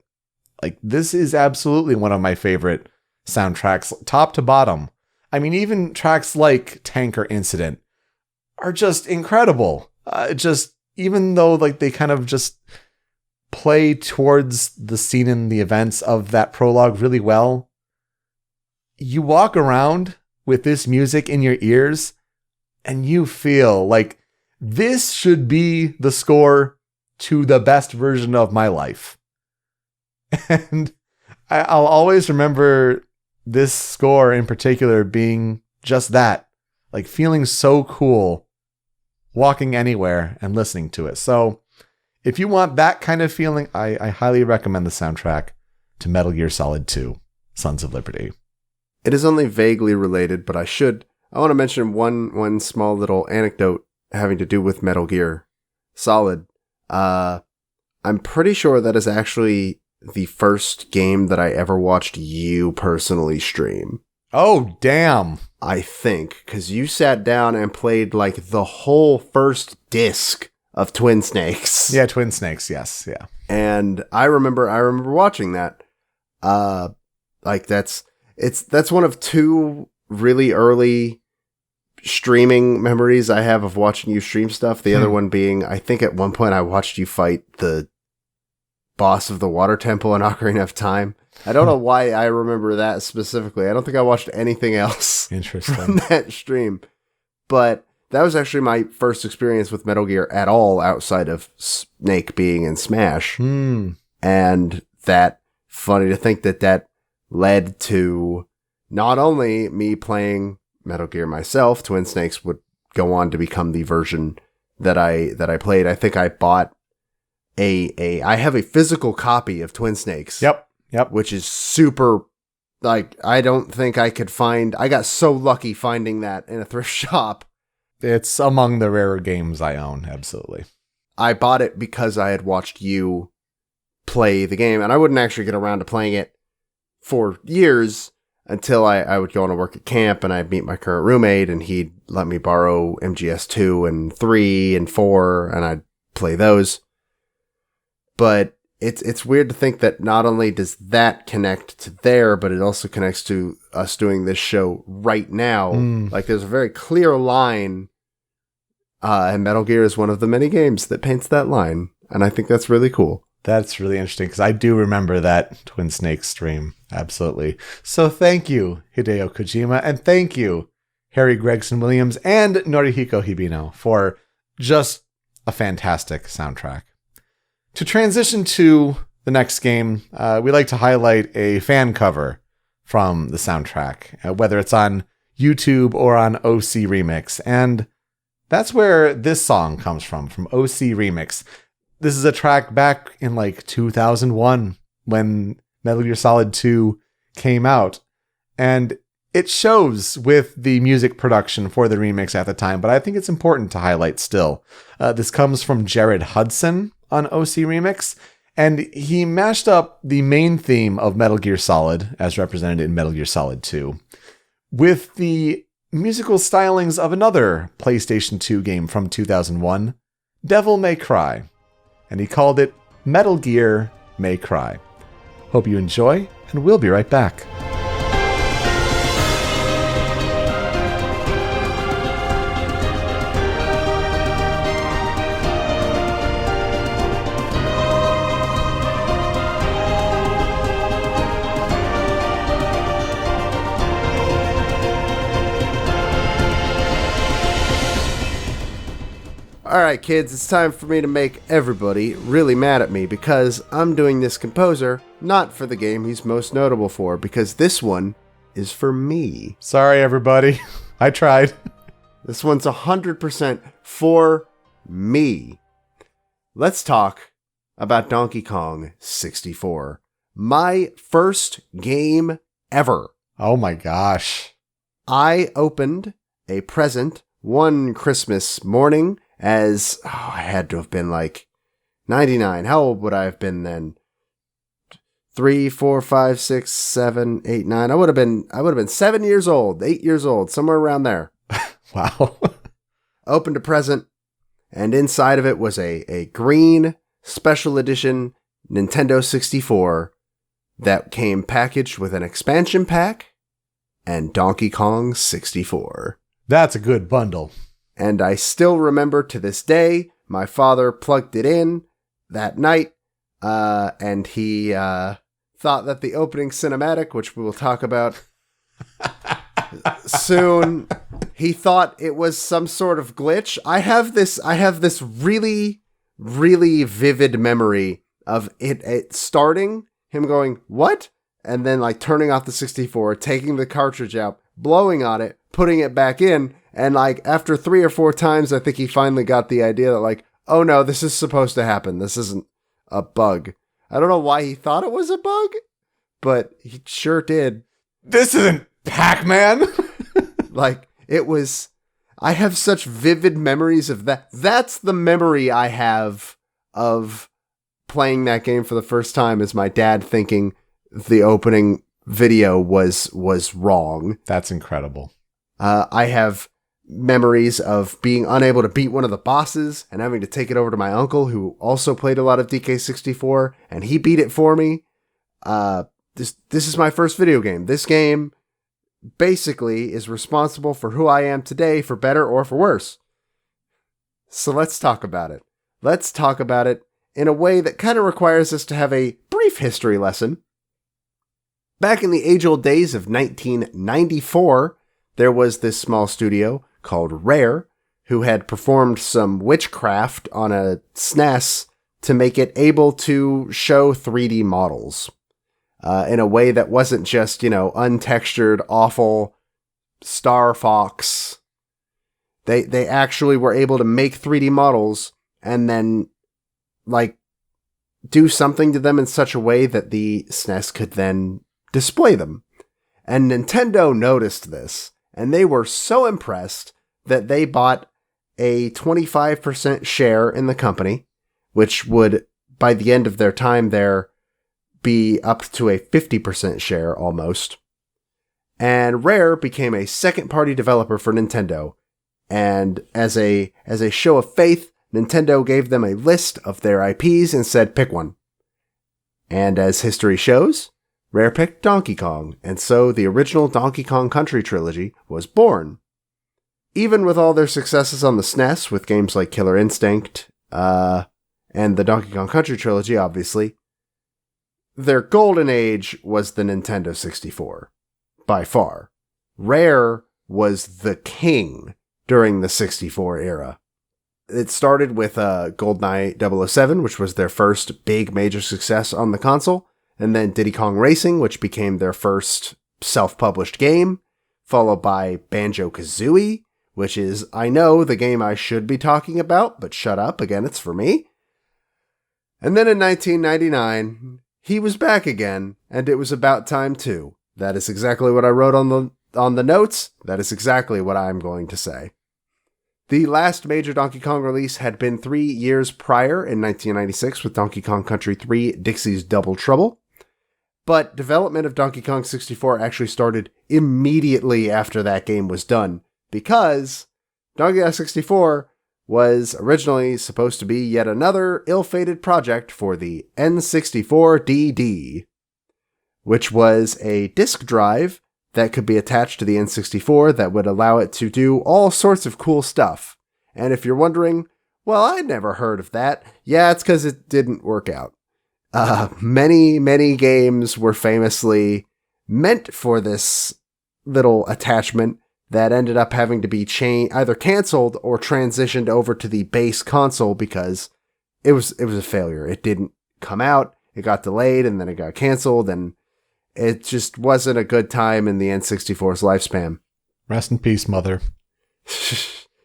This is absolutely one of my favorite soundtracks, top to bottom. I mean, even tracks like Tanker Incident are just incredible. Even though they kind of just play towards the scene and the events of that prologue really well, you walk around with this music in your ears and you feel like this should be the score to the best version of my life. And I'll always remember this score in particular being just that, feeling so cool walking anywhere and listening to it. So if you want that kind of feeling, I highly recommend the soundtrack to Metal Gear Solid 2, Sons of Liberty. It is only vaguely related, but I want to mention one small little anecdote having to do with Metal Gear Solid. I'm pretty sure that is actually the first game that I ever watched you personally stream. Oh, damn. I think, because you sat down and played the whole first disc of Twin Snakes. Yeah, Twin Snakes, yes, yeah. And I remember watching that. That's one of 2 really early streaming memories I have of watching you stream stuff. The other one being, I think at one point I watched you fight the boss of the Water Temple in Ocarina of Time. I don't know why I remember that specifically. I don't think I watched anything else from that stream. But that was actually my first experience with Metal Gear at all outside of Snake being in Smash. And that, funny to think that led to not only me playing Metal Gear myself, Twin Snakes would go on to become the version that I played. I think I bought I have a physical copy of Twin Snakes. Yep. Which is super, like, I don't think I could find, I got so lucky finding that in a thrift shop. It's among the rarer games I own, absolutely. I bought it because I had watched you play the game, and I wouldn't actually get around to playing it for years until I would go on to work at camp, and I'd meet my current roommate, and he'd let me borrow MGS 2 and 3 and 4, and I'd play those. But it's weird to think that not only does that connect to there, but it also connects to us doing this show right now. Like, there's a very clear line, and Metal Gear is one of the many games that paints that line, and I think that's really cool. That's really interesting, because I do remember that Twin Snakes stream. Absolutely. So thank you, Hideo Kojima, and thank you, Harry Gregson-Williams and Norihiko Hibino, for just a fantastic soundtrack. To transition to the next game, we like to highlight a fan cover from the soundtrack, whether it's on YouTube or on OC Remix. And that's where this song comes from OC Remix. This is a track back in like 2001 when Metal Gear Solid 2 came out. And it shows with the music production for the remix at the time, but I think it's important to highlight still. This comes from Jared Hudson on OC Remix, and he mashed up the main theme of Metal Gear Solid, as represented in Metal Gear Solid 2, with the musical stylings of another PlayStation 2 game from 2001, Devil May Cry, and he called it Metal Gear May Cry. Hope you enjoy, and we'll be right back. Alright kids, it's time for me to make everybody really mad at me because I'm doing this composer not for the game he's most notable for, because this one is for me. Sorry everybody, I tried. This one's 100% for me. Let's talk about Donkey Kong 64. My first game ever. Oh my gosh. I opened a present one Christmas morning as, I had to have been like 99. How old would I have been then? 3, 4, 5, 6, 7, 8, 9. I would have been 7 years old, 8 years old, somewhere around there. Wow. Opened a present, and inside of it was a green special edition Nintendo 64 that came packaged with an expansion pack and Donkey Kong 64. That's a good bundle. And I still remember to this day, my father plugged it in that night, and he thought that the opening cinematic, which we will talk about soon, he thought it was some sort of glitch. I have this really, really vivid memory of it starting, him going, "What?" And then like turning off the 64, taking the cartridge out, blowing on it, putting it back in, and like after 3 or 4 times, I think he finally got the idea that like, oh no, this is supposed to happen. This isn't a bug. I don't know why he thought it was a bug, but he sure did. This isn't Pac-Man. Like, it was, I have such vivid memories of that. That's the memory I have of playing that game for the first time, is my dad thinking the opening video was wrong. That's incredible. I have memories of being unable to beat one of the bosses and having to take it over to my uncle, who also played a lot of DK64, and he beat it for me. This is my first video game. This game basically is responsible for who I am today, for better or for worse. So let's talk about it. Let's talk about it in a way that kind of requires us to have a brief history lesson. Back in the age-old days of 1994, there was this small studio called Rare, who had performed some witchcraft on a SNES to make it able to show 3D models in a way that wasn't just, untextured, awful Star Fox. They actually were able to make 3D models and then, like, do something to them in such a way that the SNES could then display them. And Nintendo noticed this, and they were so impressed that they bought a 25% share in the company, which would, by the end of their time there, be up to a 50% share almost. And Rare became a second-party developer for Nintendo. And as a show of faith, Nintendo gave them a list of their IPs and said, pick one. And as history shows, Rare picked Donkey Kong, and so the original Donkey Kong Country trilogy was born. Even with all their successes on the SNES, with games like Killer Instinct, and the Donkey Kong Country trilogy, obviously, their golden age was the Nintendo 64, by far. Rare was the king during the 64 era. It started with GoldenEye 007, which was their first big major success on the console, and then Diddy Kong Racing, which became their first self-published game, followed by Banjo-Kazooie, which is, I know, the game I should be talking about, but shut up, again, it's for me. And then in 1999, he was back again, and it was about time too. That is exactly what I wrote on the notes. That is exactly what I'm going to say. The last major Donkey Kong release had been 3 years prior in 1996 with Donkey Kong Country 3 Dixie's Double Trouble. But development of Donkey Kong 64 actually started immediately after that game was done, because Donkey Kong 64 was originally supposed to be yet another ill-fated project for the N64DD, which was a disk drive that could be attached to the N64 that would allow it to do all sorts of cool stuff. And if you're wondering, well, I'd never heard of that. Yeah, it's because it didn't work out. Many games were famously meant for this little attachment that ended up having to be either canceled or transitioned over to the base console because it was a failure. It didn't come out, it got delayed, and then it got canceled, and it just wasn't a good time in the N64's lifespan. Rest in peace, Mother.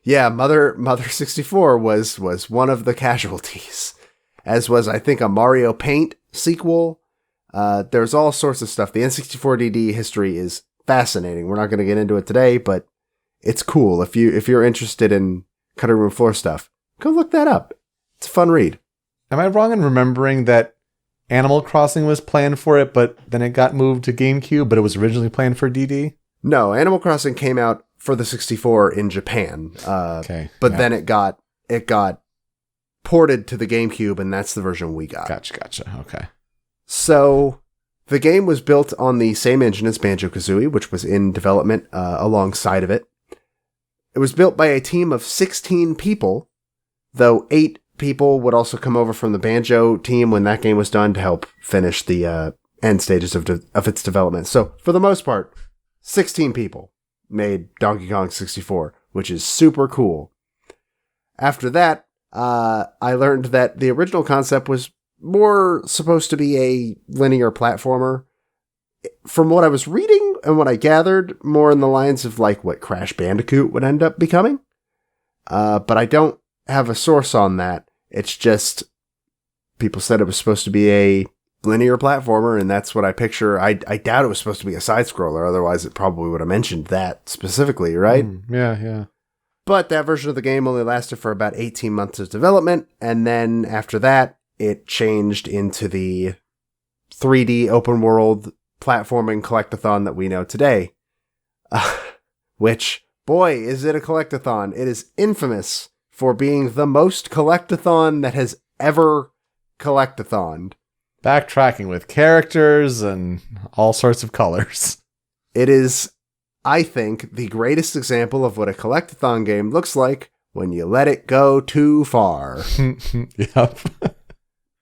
Yeah, Mother 64 was one of the casualties. As was, I think, a Mario Paint sequel. There's all sorts of stuff. The N64DD history is fascinating. We're not going to get into it today, but it's cool. If you're interested in cutting room floor stuff, go look that up. It's a fun read. Am I wrong in remembering that Animal Crossing was planned for it, but then it got moved to GameCube, but it was originally planned for DD? No, Animal Crossing came out for the 64 in Japan. Okay. But then it got ported to the GameCube, and that's the version we got. Gotcha. Okay. So the game was built on the same engine as Banjo-Kazooie, which was in development alongside of it. It was built by a team of 16 people, though 8 people would also come over from the Banjo team when that game was done to help finish the end stages of its development. So for the most part, 16 people made Donkey Kong 64, which is super cool. After that, I learned that the original concept was more supposed to be a linear platformer. From what I was reading and what I gathered, more in the lines of like what Crash Bandicoot would end up becoming. But I don't have a source on that. It's just people said it was supposed to be a linear platformer, and that's what I picture. I doubt it was supposed to be a side-scroller, otherwise it probably would have mentioned that specifically, right? Yeah. But that version of the game only lasted for about 18 months of development, and then after that, it changed into the 3D open world platforming collectathon that we know today. Which, boy, is it a collectathon. It is infamous for being the most collectathon that has ever collectathoned. Backtracking with characters and all sorts of colors. It is, I think, the greatest example of what a collectathon game looks like when you let it go too far. Yep.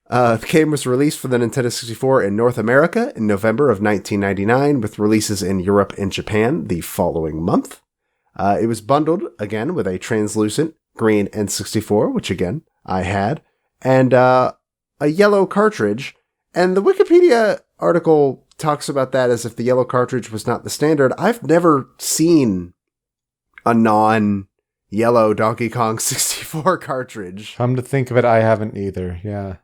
The game was released for the Nintendo 64 in North America in November of 1999, with releases in Europe and Japan the following month. It was bundled, again, with a translucent green N64, which, again, I had, and a yellow cartridge. And the Wikipedia article talks about that as if the yellow cartridge was not the standard. I've never seen a non-yellow yellow Donkey Kong 64 cartridge. Come to think of it, I haven't either. Yeah.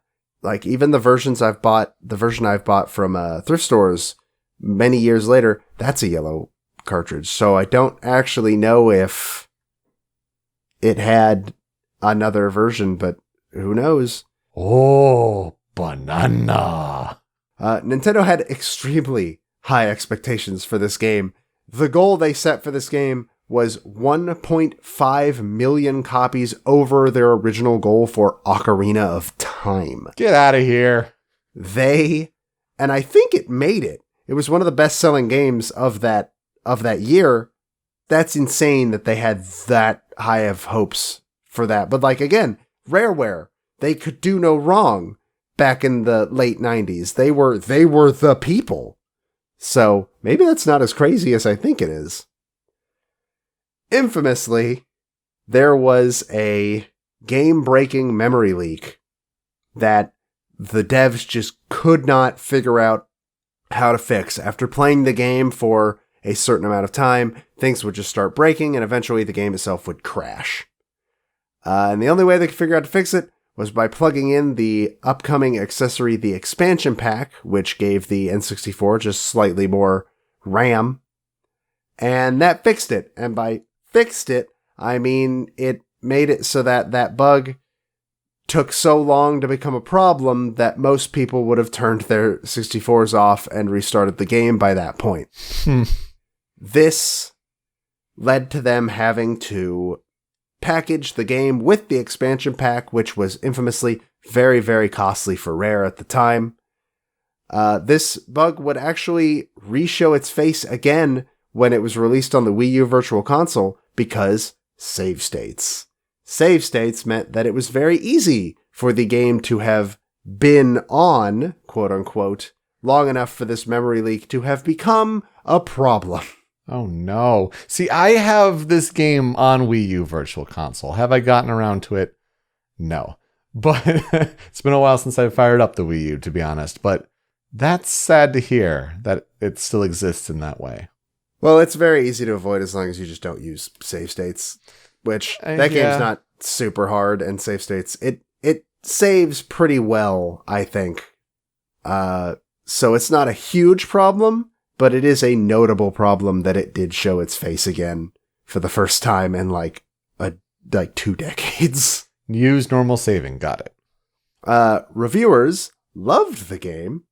Like, even the version I've bought from thrift stores many years later, that's a yellow cartridge. So I don't actually know if it had another version, but who knows? Oh, banana. Nintendo had extremely high expectations for this game. The goal they set for this game was 1.5 million copies over their original goal for Ocarina of Time. Get out of here. And I think it made it. It was one of the best-selling games of that year. That's insane that they had that high of hopes for that. But like, again, Rareware, they could do no wrong back in the late 90s. They were the people. So maybe that's not as crazy as I think it is. Infamously, there was a game-breaking memory leak that the devs just could not figure out how to fix. After playing the game for a certain amount of time, things would just start breaking, and eventually the game itself would crash. And the only way they could figure out to fix it was by plugging in the upcoming accessory, the expansion pack, which gave the N64 just slightly more RAM. And that fixed it. And by fixed it, I mean it made it so that that bug took so long to become a problem that most people would have turned their 64s off and restarted the game by that point. This led to them having to package the game with the expansion pack, which was infamously very, very costly for Rare at the time. This bug would actually re-show its face again when it was released on the Wii U Virtual Console because save states. Save states meant that it was very easy for the game to have been on, quote unquote, long enough for this memory leak to have become a problem. Oh no. See, I have this game on Wii U Virtual Console. Have I gotten around to it? No. But it's been a while since I fired up the Wii U, to be honest. But that's sad to hear that it still exists in that way. Well, it's very easy to avoid as long as you just don't use save states, which that game's not super hard, and save states, it saves pretty well, I think. So it's not a huge problem, but it is a notable problem that it did show its face again for the first time in like 2 decades. Use normal saving, got it. Reviewers loved the game,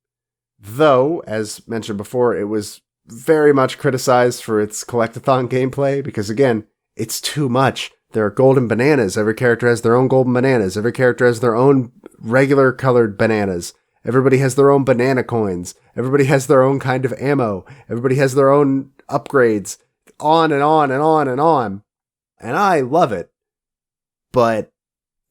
though, as mentioned before, it was very much criticized for its collectathon gameplay, because again, it's too much. There are golden bananas. Every character has their own golden bananas. Every character has their own regular colored bananas. Everybody has their own banana coins. Everybody has their own kind of ammo. Everybody has their own upgrades. On and on and on and on. And I love it. But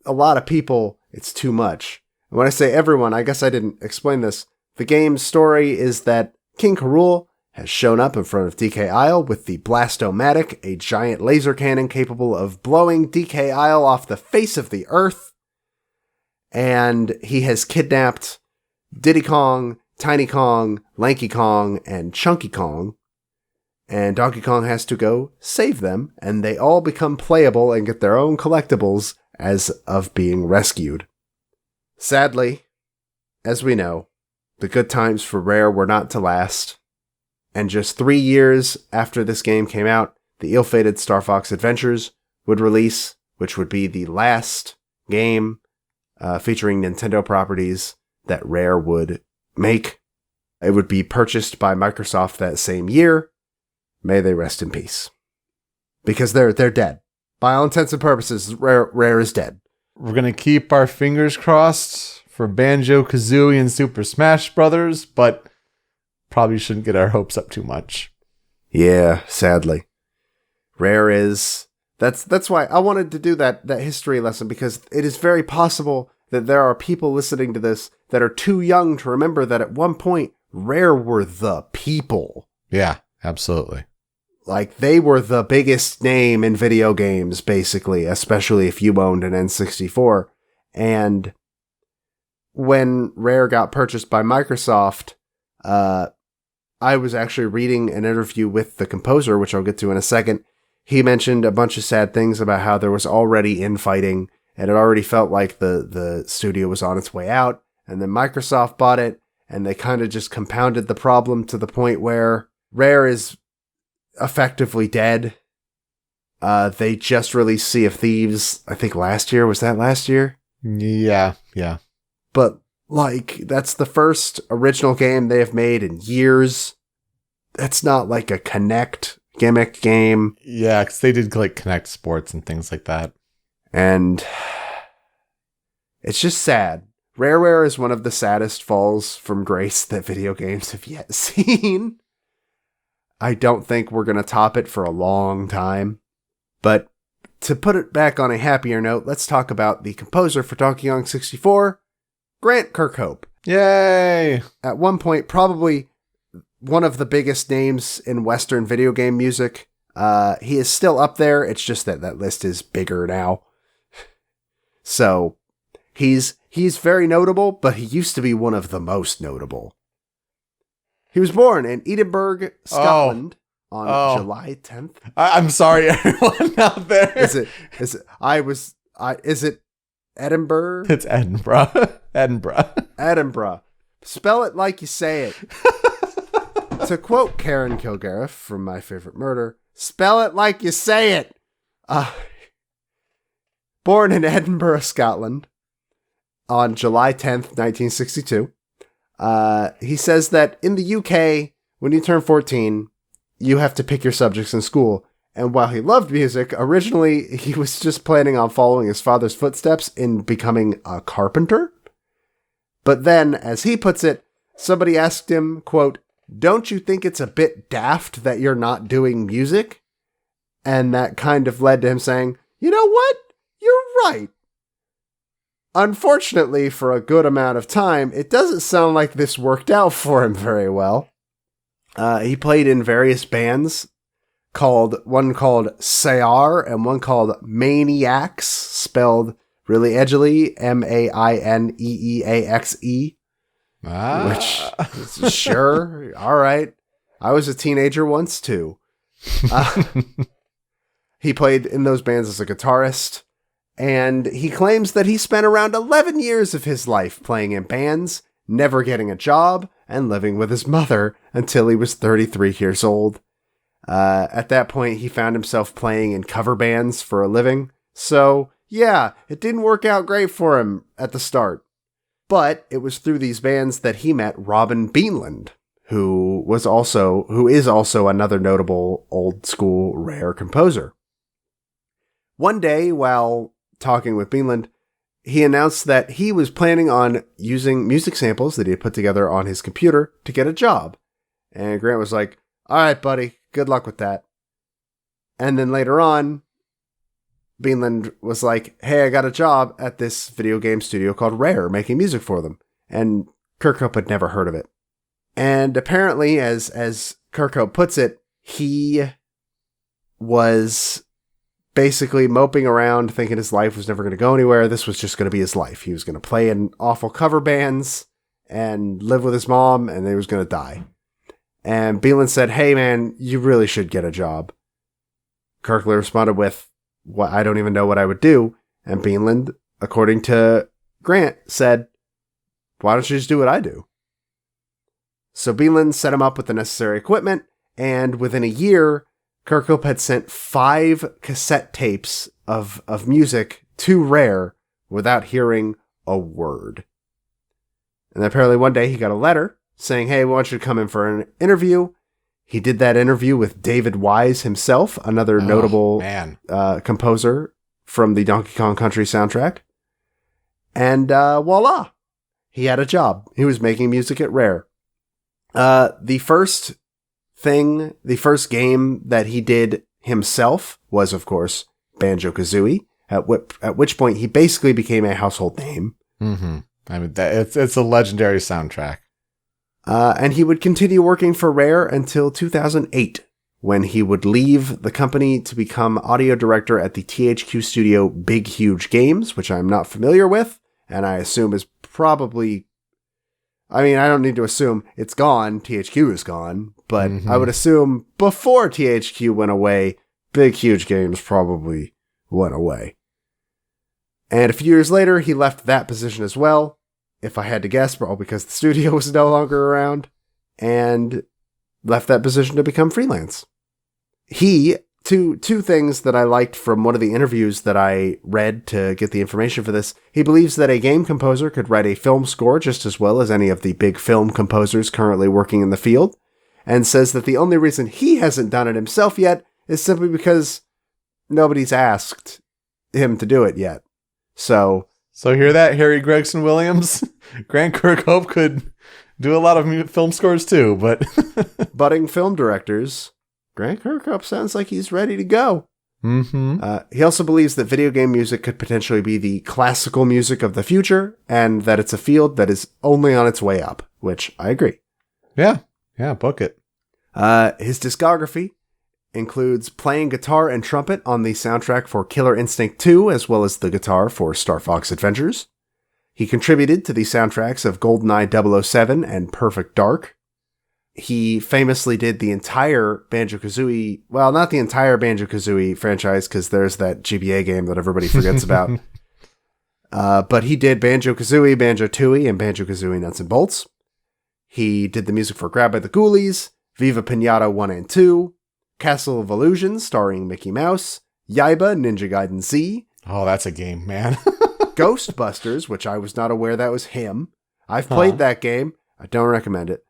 a lot of people, it's too much. And when I say everyone, I guess I didn't explain this. The game's story is that King K. Rool has shown up in front of DK Isle with the Blast-O-Matic, a giant laser cannon capable of blowing DK Isle off the face of the earth. And he has kidnapped Diddy Kong, Tiny Kong, Lanky Kong, and Chunky Kong. And Donkey Kong has to go save them, and they all become playable and get their own collectibles as of being rescued. Sadly, as we know, the good times for Rare were not to last. And just 3 years after this game came out, the ill-fated Star Fox Adventures would release, which would be the last game featuring Nintendo properties that Rare would make. It would be purchased by Microsoft that same year. May they rest in peace. Because they're dead. By all intents and purposes, Rare is dead. We're going to keep our fingers crossed for Banjo-Kazooie and Super Smash Brothers, but probably shouldn't get our hopes up too much. Yeah, sadly. Rare is... That's why I wanted to do that history lesson, because it is very possible that there are people listening to this that are too young to remember that at one point, Rare were the people. Yeah, absolutely. Like, they were the biggest name in video games, basically, especially if you owned an N64. And when Rare got purchased by Microsoft, I was actually reading an interview with the composer, which I'll get to in a second. he mentioned a bunch of sad things about how there was already infighting, and it already felt like the studio was on its way out, and then Microsoft bought it, and they kind of just compounded the problem to the point where Rare is effectively dead. They just released Sea of Thieves, I think last year. Was that last year? Yeah. But, like, that's the first original game they have made in years. That's not like a Connect gimmick game. Yeah, because they did, like, Connect Sports and things like that. And it's just sad. Rareware is one of the saddest falls from grace that video games have yet seen. I don't think we're going to top it for a long time. But to put it back on a happier note, let's talk about the composer for Donkey Kong 64, Grant Kirkhope. Yay! At one point, probably one of the biggest names in Western video game music. He is still up there. It's just that that list is bigger now. So he's very notable, but he used to be one of the most notable. He was born in Edinburgh, Scotland on July 10th. I'm sorry, everyone out there. Is it Edinburgh? It's Edinburgh. Edinburgh. Spell it like you say it. To quote Karen Kilgariff from My Favorite Murder, spell it like you say it. Born in Edinburgh, Scotland on July 10th, 1962. He says that in the UK, when you turn 14, you have to pick your subjects in school. And while he loved music, originally he was just planning on following his father's footsteps in becoming a carpenter. But then, as he puts it, somebody asked him, quote, "Don't you think it's a bit daft that you're not doing music?" And that kind of led to him saying, "You know what? You're right." Unfortunately, for a good amount of time, it doesn't sound like this worked out for him very well. He played in various bands, one called Sayar and one called Maniacs, spelled really edgily, Maineeaxe. Which, sure, all right. I was a teenager once too. He played in those bands as a guitarist, and he claims that he spent around 11 years of his life playing in bands, never getting a job, and living with his mother until he was 33 years old. At that point, he found himself playing in cover bands for a living. So, yeah, it didn't work out great for him at the start. But it was through these bands that he met Robin Beanland, who is also another notable old school Rare composer. One day, while talking with Beanland, he announced that he was planning on using music samples that he had put together on his computer to get a job. And Grant was like, "All right, buddy, good luck with that." And then later on, Beanland was like, "Hey, I got a job at this video game studio called Rare, making music for them." And Kirkhope had never heard of it. And apparently, as Kirkhope puts it, he was basically moping around thinking his life was never going to go anywhere. This was just going to be his life. He was going to play in awful cover bands and live with his mom, and then he was going to die. And Beanland said, "Hey man, you really should get a job." Kirkhope responded with, "What? I don't even know what I would do." And Beanland, according to Grant, said, "Why don't you just do what I do?" So Beanland set him up with the necessary equipment, and within a year, Kirkhope had sent 5 cassette tapes of music to Rare without hearing a word. And apparently one day he got a letter saying, "Hey, we want you to come in for an interview." He did that interview with David Wise himself, another notable composer from the Donkey Kong Country soundtrack. And voila, he had a job. He was making music at Rare. The first game that he did himself was, of course, Banjo-Kazooie, at which point he basically became a household name. Mm-hmm. I mean, it's a legendary soundtrack. And he would continue working for Rare until 2008, when he would leave the company to become audio director at the THQ studio Big Huge Games, which I'm not familiar with, and I assume is probably... I mean, I don't need to assume it's gone. THQ is gone. But I would assume before THQ went away, big, huge games probably went away. And a few years later, he left that position as well, if I had to guess, probably because the studio was no longer around, and left that position to become freelance. Two things that I liked from one of the interviews that I read to get the information for this. He believes that a game composer could write a film score just as well as any of the big film composers currently working in the field, and says that the only reason he hasn't done it himself yet is simply because nobody's asked him to do it yet. So hear that, Harry Gregson-Williams? Grant Kirkhope could do a lot of film scores too, but budding film directors, Grant Kirkhope sounds like he's ready to go. Mm-hmm. He also believes that video game music could potentially be the classical music of the future, and that it's a field that is only on its way up, which I agree. Yeah, book it. His discography includes playing guitar and trumpet on the soundtrack for Killer Instinct 2, as well as the guitar for Star Fox Adventures. He contributed to the soundtracks of GoldenEye 007 and Perfect Dark. He famously did the entire Banjo-Kazooie, well, not the entire Banjo-Kazooie franchise, because there's that GBA game that everybody forgets about. But he did Banjo-Kazooie, Banjo-Tooie, and Banjo-Kazooie Nuts and Bolts. He did the music for Grab by the Ghoulies, Viva Pinata 1 and 2, Castle of Illusion starring Mickey Mouse, Yaiba Ninja Gaiden Z. Oh, that's a game, man. Ghostbusters, which I was not aware that was him. I've played that game. I don't recommend it.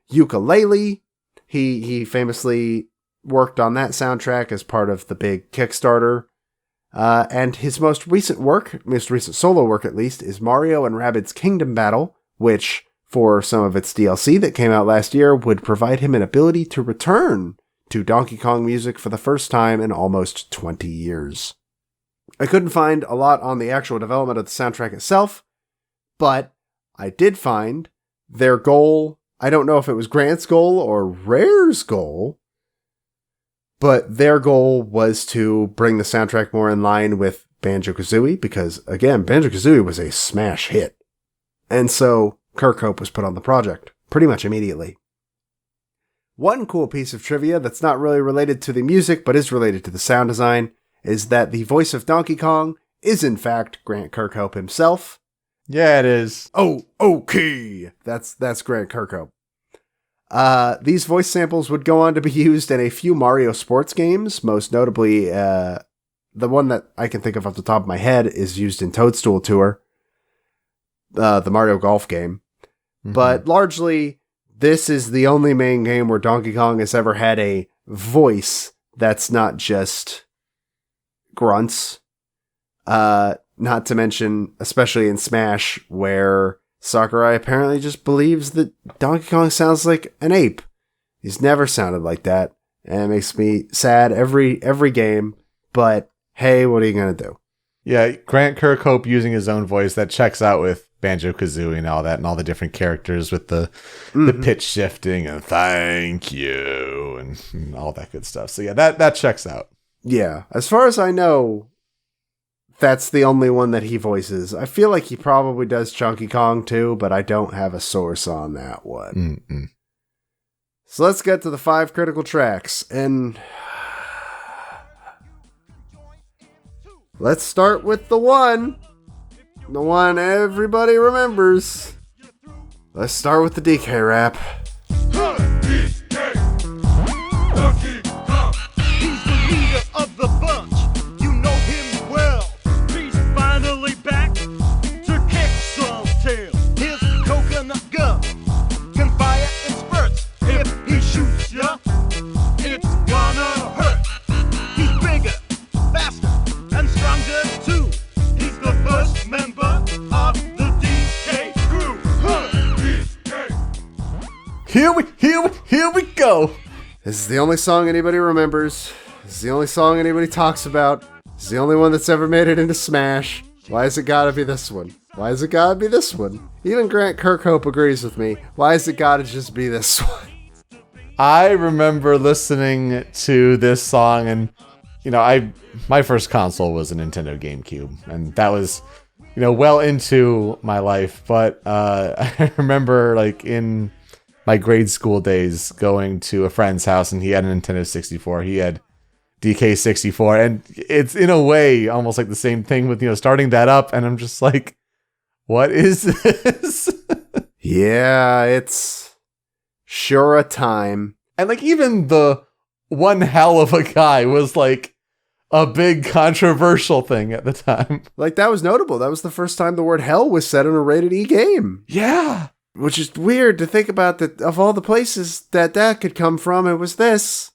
Ukulele. He famously worked on that soundtrack as part of the big Kickstarter. And his most recent solo work at least, is Mario and Rabbids Kingdom Battle, which, for some of its DLC that came out last year, would provide him an ability to return to Donkey Kong music for the first time in almost 20 years. I couldn't find a lot on the actual development of the soundtrack itself, but I did find their goal. I don't know if it was Grant's goal or Rare's goal, but their goal was to bring the soundtrack more in line with Banjo-Kazooie, because, again, Banjo-Kazooie was a smash hit. And so Kirkhope was put on the project pretty much immediately. One cool piece of trivia that's not really related to the music, but is related to the sound design, is that the voice of Donkey Kong is in fact Grant Kirkhope himself. Yeah, it is. Oh, okay. That's Grant Kirkhope. These voice samples would go on to be used in a few Mario sports games, most notably, the one that I can think of off the top of my head is used in Toadstool Tour, the Mario Golf game. Mm-hmm. But largely, this is the only main game where Donkey Kong has ever had a voice that's not just grunts. Not to mention, especially in Smash, where Sakurai apparently just believes that Donkey Kong sounds like an ape. He's never sounded like that, and it makes me sad every game, but hey, what are you gonna do? Yeah, Grant Kirkhope using his own voice, that checks out with Banjo-Kazooie and all that, and all the different characters with the pitch shifting and thank you and all that good stuff. So yeah, that checks out. Yeah, as far as I know, that's the only one that he voices. I feel like he probably does Chunky Kong too, but I don't have a source on that one. Mm-mm. So let's get to the 5 critical tracks, and let's start with the one everybody remembers. Let's start with the DK rap. Here we go. This is the only song anybody remembers. This is the only song anybody talks about. This is the only one that's ever made it into Smash. Why has it gotta be this one? Why has it gotta be this one? Even Grant Kirkhope agrees with me. Why has it gotta just be this one? I remember listening to this song, and my first console was a Nintendo GameCube, and that was well into my life. But I remember, like, in my grade school days going to a friend's house, and he had a Nintendo 64. He had DK64, and it's in a way almost like the same thing with, starting that up, and I'm just like, what is this? Yeah, it's sure a time. And like even the one hell of a guy was like a big controversial thing at the time. Like, that was notable. That was the first time the word hell was said in a rated E game. Yeah. Which is weird to think about, that of all the places that could come from, it was this.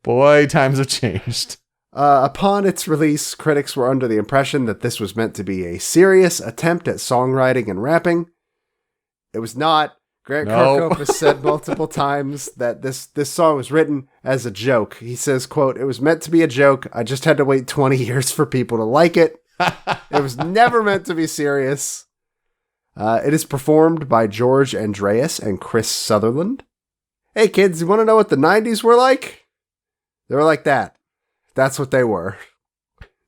Boy, times have changed. Upon its release, critics were under the impression that this was meant to be a serious attempt at songwriting and rapping. It was not. Grant Kirkhope has said multiple times that this song was written as a joke. He says, quote, "It was meant to be a joke. I just had to wait 20 years for people to like it. It was never meant to be serious." It is performed by George Andreas and Chris Sutherland. Hey kids, you want to know what the 90s were like? They were like that. That's what they were.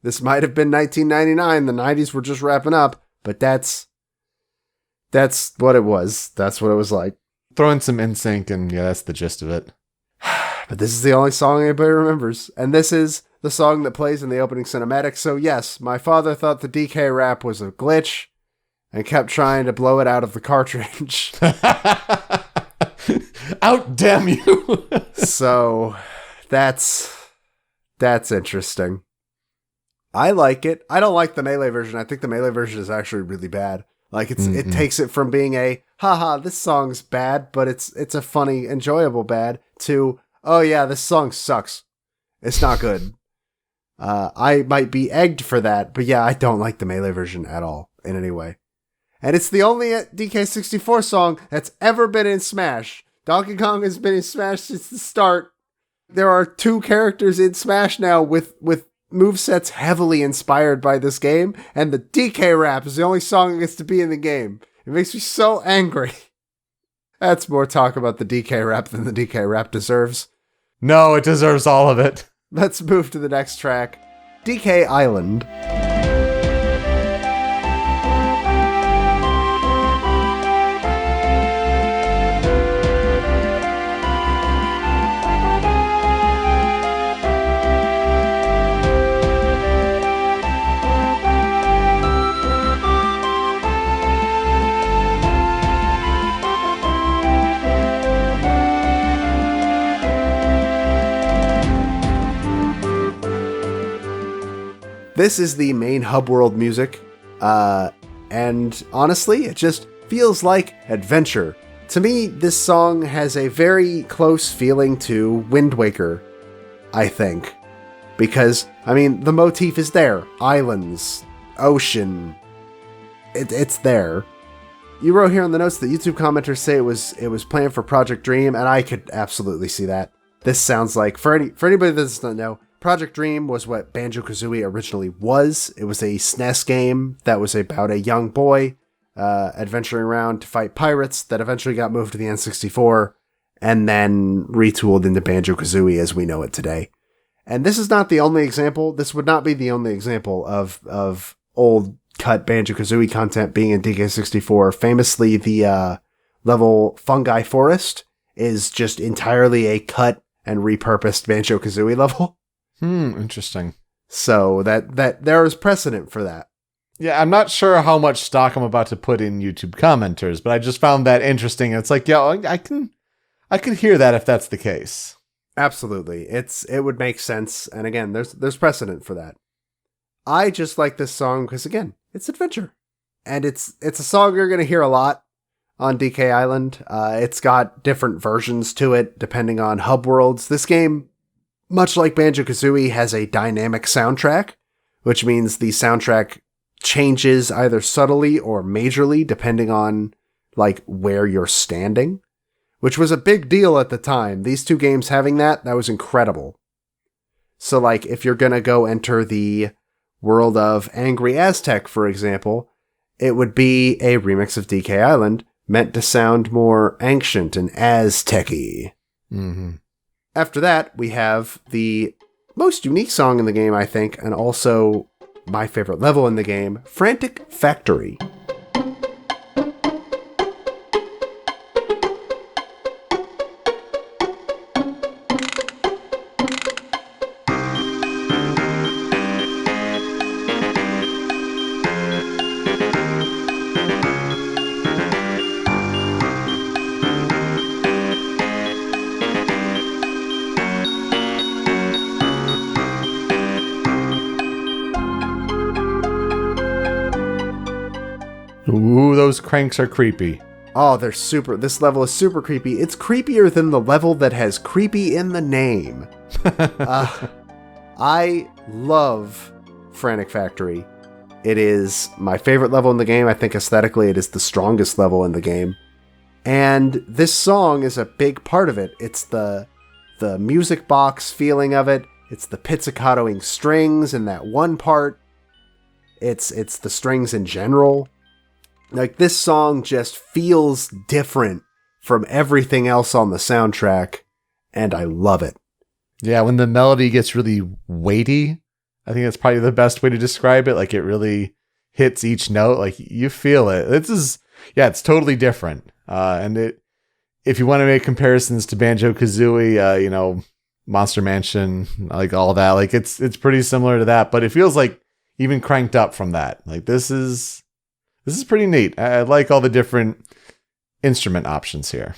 This might have been 1999. The 90s were just wrapping up, but that's what it was. That's what it was like. Throw in some NSYNC, and yeah, that's the gist of it. But this is the only song anybody remembers. And this is the song that plays in the opening cinematic. So yes, my father thought the DK rap was a glitch and kept trying to blow it out of the cartridge. Out damn you. So that's interesting. I like it. I don't like the Melee version. I think the Melee version is actually really bad. Like, it takes it from being a, haha, this song's bad, but it's a funny, enjoyable bad, to, oh yeah, this song sucks. It's not good. I might be egged for that, but yeah, I don't like the Melee version at all, in any way. And it's the only DK64 song that's ever been in Smash. Donkey Kong has been in Smash since the start. There are 2 characters in Smash now with movesets heavily inspired by this game, and the DK rap is the only song that gets to be in the game. It makes me so angry. That's more talk about the DK rap than the DK rap deserves. No, it deserves all of it. Let's move to the next track, DK Island. This is the main hub world music, and honestly, it just feels like adventure. To me, this song has a very close feeling to Wind Waker, I think. Because, I mean, the motif is there. Islands, ocean, it's there. You wrote here on the notes that YouTube commenters say it was planned for Project Dream, and I could absolutely see that. This sounds like, for anybody that doesn't know, Project Dream was what Banjo-Kazooie originally was. It was a SNES game that was about a young boy adventuring around to fight pirates that eventually got moved to the N64 and then retooled into Banjo-Kazooie as we know it today. And this is not the only example. This would not be the only example of old cut Banjo-Kazooie content being in DK64. Famously, the level Fungi Forest is just entirely a cut and repurposed Banjo-Kazooie level. Interesting. So that there is precedent for that. Yeah, I'm not sure how much stock I'm about to put in YouTube commenters, but I just found that interesting. It's like, yeah, I can hear that if that's the case. Absolutely. It would make sense. And again, there's precedent for that. I just like this song because, again, it's adventure. And it's a song you're going to hear a lot on DK Island. It's got different versions to it depending on hub worlds. This game, much like Banjo-Kazooie, has a dynamic soundtrack, which means the soundtrack changes either subtly or majorly depending on like where you're standing, which was a big deal at the time. These 2 games having that was incredible. So like if you're going to go enter the world of Angry Aztec, for example, it would be a remix of DK Island meant to sound more ancient and Aztec-y. Mm-hmm. After that, we have the most unique song in the game, I think, and also my favorite level in the game, Frantic Factory. Ooh, those cranks are creepy. Oh, this level is super creepy. It's creepier than the level that has creepy in the name. I love Frantic Factory. It is my favorite level in the game. I think aesthetically it is the strongest level in the game. And this song is a big part of it. It's the music box feeling of it. It's the pizzicatoing strings in that one part. It's the strings in general. Like, this song just feels different from everything else on the soundtrack, and I love it. Yeah, when the melody gets really weighty, I think that's probably the best way to describe it. Like, it really hits each note. Like, you feel it. It's totally different. If you want to make comparisons to Banjo-Kazooie, Monster Mansion, like all that, like it's pretty similar to that, but it feels like even cranked up from that. Like, this is pretty neat. I like all the different instrument options here.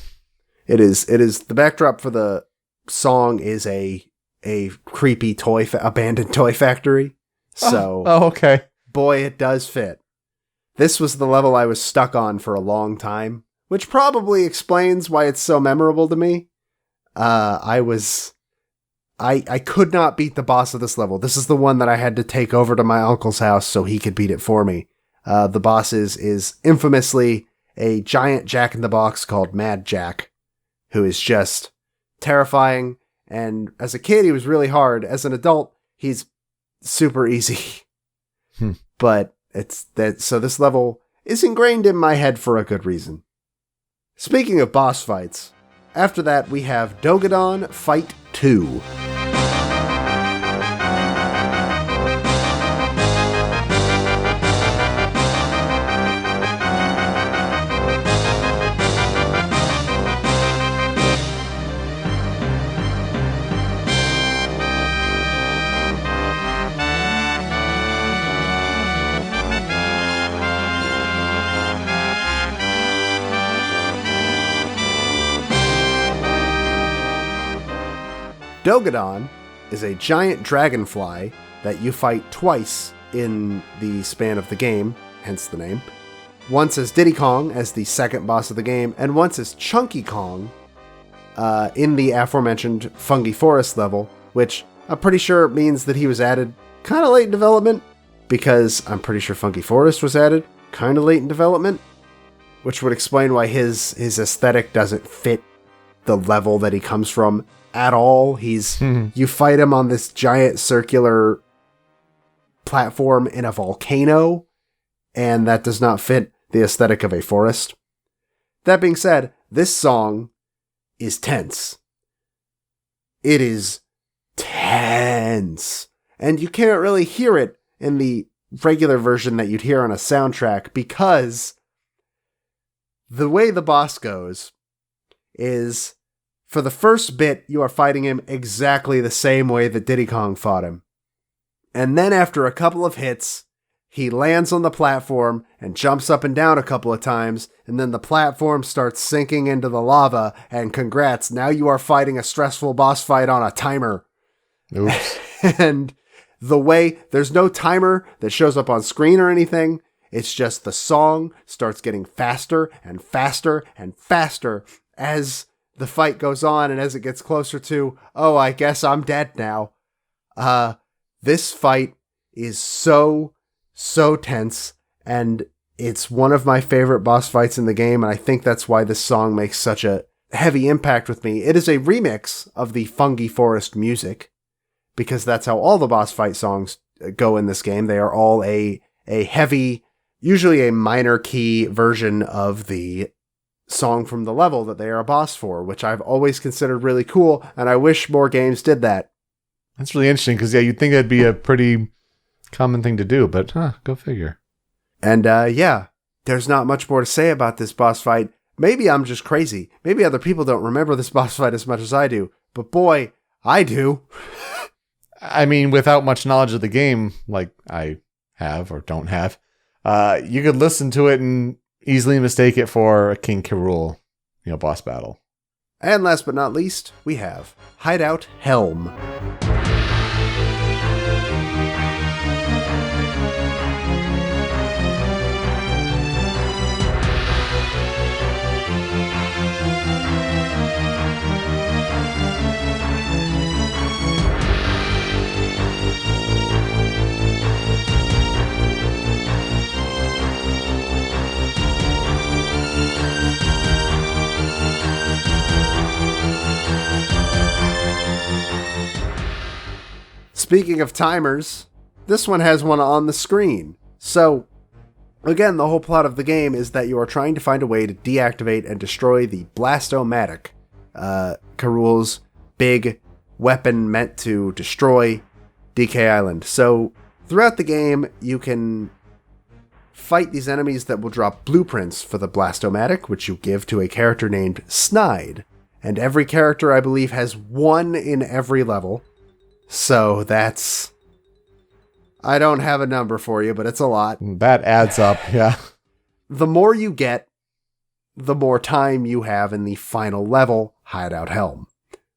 It is the backdrop for the song is a creepy abandoned toy factory. So, okay. Boy, it does fit. This was the level I was stuck on for a long time, which probably explains why it's so memorable to me. I could not beat the boss of this level. This is the one that I had to take over to my uncle's house so he could beat it for me. The boss is infamously a giant jack-in-the-box called Mad Jack, who is just terrifying, and as a kid he was really hard. As an adult, he's super easy. But so this level is ingrained in my head for a good reason. Speaking of boss fights, after that we have Dogadon Fight 2. Dogadon is a giant dragonfly that you fight twice in the span of the game, hence the name. Once as Diddy Kong as the second boss of the game, and once as Chunky Kong in the aforementioned Fungi Forest level, which I'm pretty sure means that he was added kind of late in development, because I'm pretty sure Fungi Forest was added kind of late in development, which would explain why his aesthetic doesn't fit the level that he comes from at all. You fight him on this giant circular platform in a volcano, and that does not fit the aesthetic of a forest. That being said, this song is tense. It is tense. And you can't really hear it in the regular version that you'd hear on a soundtrack, because the way the boss goes is, for the first bit, you are fighting him exactly the same way that Diddy Kong fought him. And then after a couple of hits, he lands on the platform and jumps up and down a couple of times, and then the platform starts sinking into the lava, and congrats, now you are fighting a stressful boss fight on a timer. Oops. And the way, there's no timer that shows up on screen or anything, it's just the song starts getting faster and faster and faster as the fight goes on, and as it gets closer to, oh, I guess I'm dead now. This fight is so tense, and it's one of my favorite boss fights in the game, and I think that's why this song makes such a heavy impact with me. It is a remix of the Fungi Forest music, because that's how all the boss fight songs go in this game. They are all a heavy, usually a minor key version of the song from the level that they are a boss for, which I've always considered really cool, and I wish more games did that. That's really interesting, because you'd think that'd be a pretty common thing to do, but go figure. And there's not much more to say about this boss fight. Maybe I'm just crazy. Maybe other people don't remember this boss fight as much as I do, but boy, I do. I mean, without much knowledge of the game, like I have or don't have, you could listen to it and easily mistake it for a King K. Rool, boss battle. And last but not least, we have Hideout Helm. speaking of timers, this one has one on the screen. So, again, the whole plot of the game is that you are trying to find a way to deactivate and destroy the Blastomatic, Karul's big weapon meant to destroy DK Island. So, throughout the game, you can fight these enemies that will drop blueprints for the Blastomatic, which you give to a character named Snide. And every character, I believe, has one in every level. So that's... I don't have a number for you, but it's a lot. That adds up, yeah. The more you get, the more time you have in the final level, Hideout Helm,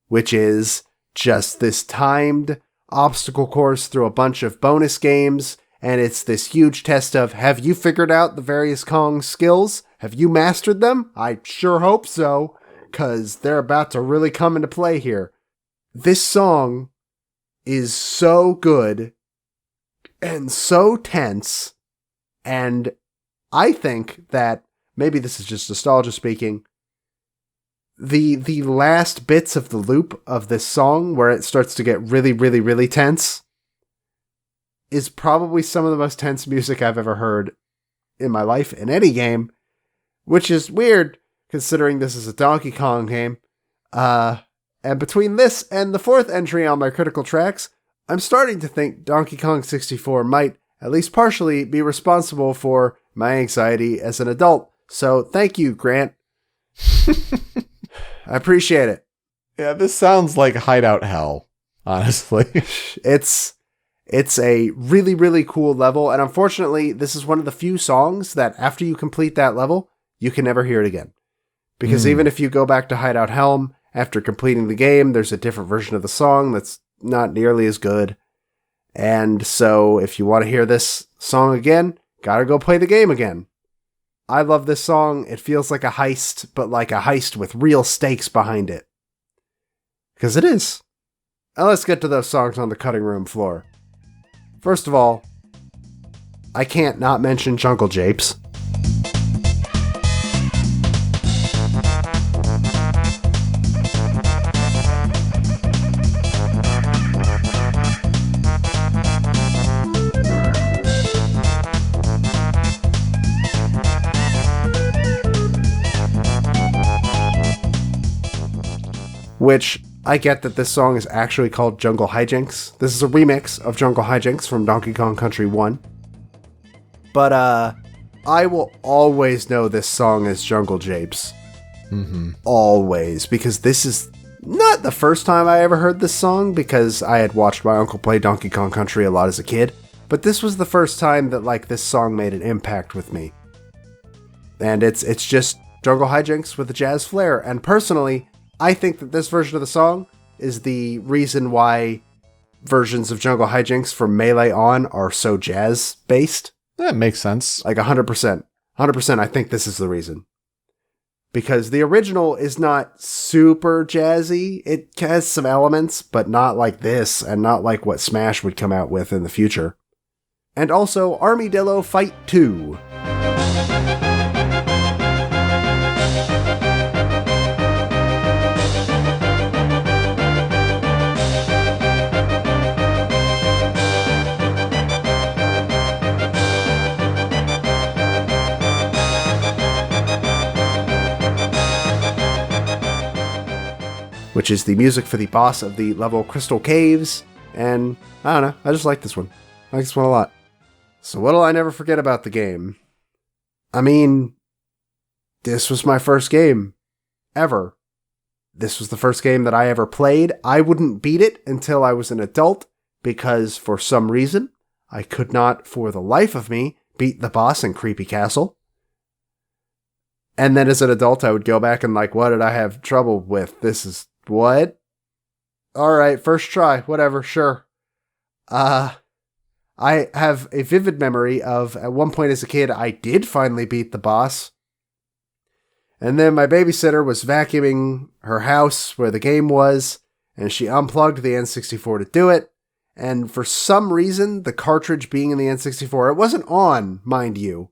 which is just this timed obstacle course through a bunch of bonus games, and it's this huge test of, have you figured out the various Kong skills? Have you mastered them? I sure hope so, because they're about to really come into play here. This song is so good and so tense, and I think that, maybe this is just nostalgia speaking, the last bits of the loop of this song, where it starts to get really, really, really tense, is probably some of the most tense music I've ever heard in my life in any game, which is weird, considering this is a Donkey Kong game. And between this and the fourth entry on my critical tracks, I'm starting to think Donkey Kong 64 might, at least partially, be responsible for my anxiety as an adult. So thank you, Grant. I appreciate it. Yeah, this sounds like Hideout Hell, honestly. It's a really, really cool level, and unfortunately, this is one of the few songs that after you complete that level, you can never hear it again. Because even if you go back to Hideout Helm, after completing the game, there's a different version of the song that's not nearly as good. And so, if you want to hear this song again, gotta go play the game again. I love this song. It feels like a heist, but like a heist with real stakes behind it. Because it is. Now let's get to those songs on the cutting room floor. First of all, I can't not mention Jungle Japes. Which, I get that this song is actually called Jungle Hijinks. This is a remix of Jungle Hijinks from Donkey Kong Country 1. But, I will always know this song as Jungle Japes. Mm-hmm. Always. Because this is not the first time I ever heard this song, because I had watched my uncle play Donkey Kong Country a lot as a kid. But this was the first time that, like, this song made an impact with me. And it's just Jungle Hijinks with a jazz flair. And personally, I think that this version of the song is the reason why versions of Jungle Hijinks from Melee on are so jazz-based. That makes sense. Like 100%. 100% I think this is the reason. Because the original is not super jazzy. It has some elements, but not like this, and not like what Smash would come out with in the future. And also, Armadillo Fight 2. Which is the music for the boss of the level Crystal Caves, and I don't know, I just like this one. I like this one a lot. So what'll I never forget about the game? I mean, this was my first game, ever. This was the first game that I ever played. I wouldn't beat it until I was an adult, because for some reason, I could not, for the life of me, beat the boss in Creepy Castle. And then as an adult, I would go back and like, what did I have trouble with? This is... What? Alright, first try. Whatever, sure. I have a vivid memory of, at one point as a kid, I did finally beat the boss. And then my babysitter was vacuuming her house where the game was, and she unplugged the N64 to do it. And for some reason, the cartridge being in the N64, it wasn't on, mind you.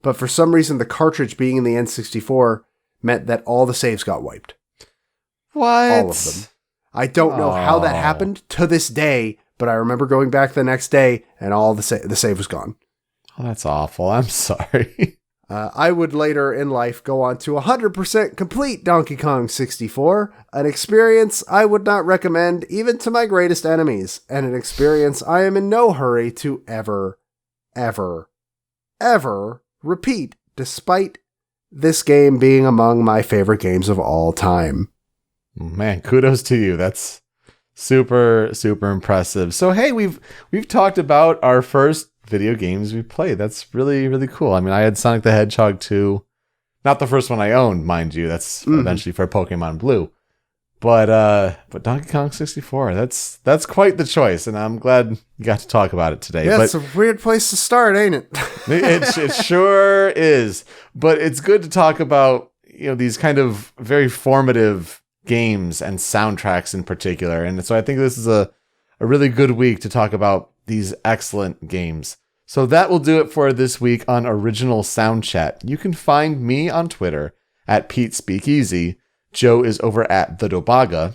But for some reason, the cartridge being in the N64 meant that all the saves got wiped. What? All of them. I don't know how that happened to this day, but I remember going back the next day and all the save was gone. Oh, that's awful. I'm sorry. I would later in life go on to 100% complete Donkey Kong 64, an experience I would not recommend even to my greatest enemies, and an experience I am in no hurry to ever repeat, despite this game being among my favorite games of all time. Man, kudos to you. That's super, super impressive. So, hey, we've talked about our first video games we played. That's really, really cool. I mean, I had Sonic the Hedgehog 2. Not the first one I owned, mind you. That's eventually for Pokemon Blue. But Donkey Kong 64, that's quite the choice, and I'm glad you got to talk about it today. Yeah, but it's a weird place to start, ain't it? it sure is. But it's good to talk about, these kind of very formative games and soundtracks in particular. And so I think this is a really good week to talk about these excellent games. So that will do it for this week on Original Soundchat. You can find me on Twitter at PeteSpeakEasy. Joe is over at The Dobaga.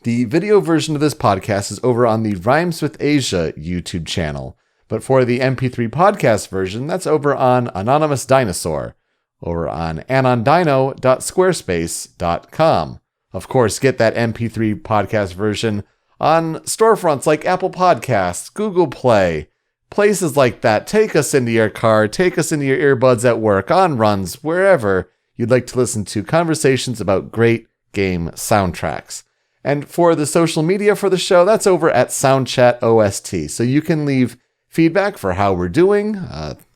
The video version of this podcast is over on the Rhymes with Asia YouTube channel. But for the MP3 podcast version, that's over on Anonymous Dinosaur, over on anondino.squarespace.com. Of course, get that MP3 podcast version on storefronts like Apple Podcasts, Google Play, places like that. Take us into your car, take us into your earbuds at work, on runs, wherever you'd like to listen to conversations about great game soundtracks. And for the social media for the show, that's over at Soundchat OST. So you can leave feedback for how we're doing,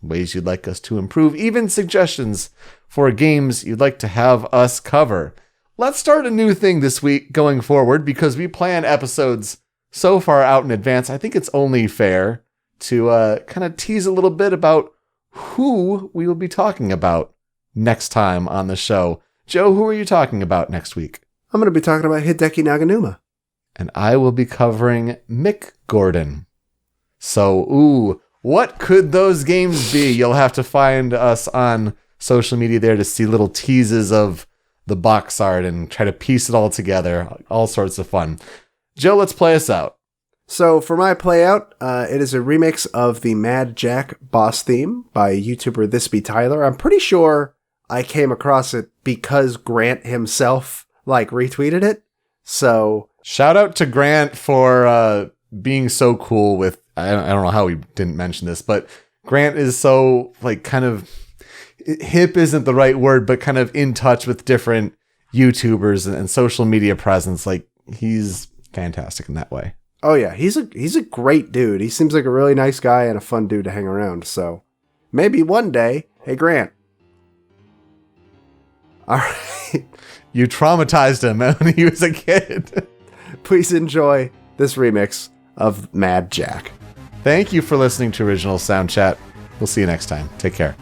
ways you'd like us to improve, even suggestions for games you'd like to have us cover. Let's start a new thing this week going forward, because we plan episodes so far out in advance. I think it's only fair to kind of tease a little bit about who we will be talking about next time on the show. Joe, who are you talking about next week? I'm going to be talking about Hideki Naganuma. And I will be covering Mick Gordon. So, what could those games be? You'll have to find us on social media there to see little teases of the box art and try to piece it all together. All sorts of fun. Joe, let's play us out. So for my play out, it is a remix of the Mad Jack boss theme by YouTuber This Be Tyler. I'm pretty sure I came across it because Grant himself retweeted it. So shout out to Grant for being so cool with, I don't know how we didn't mention this, but Grant is so kind of hip isn't the right word, but kind of in touch with different YouTubers and social media presence. He's fantastic in that way. Oh yeah, he's a great dude. He seems like a really nice guy and a fun dude to hang around. So maybe one day, hey Grant. All right. You traumatized him when he was a kid. Please enjoy this remix of Mad Jack. Thank you for listening to Original Soundchat. We'll see you next time. Take care.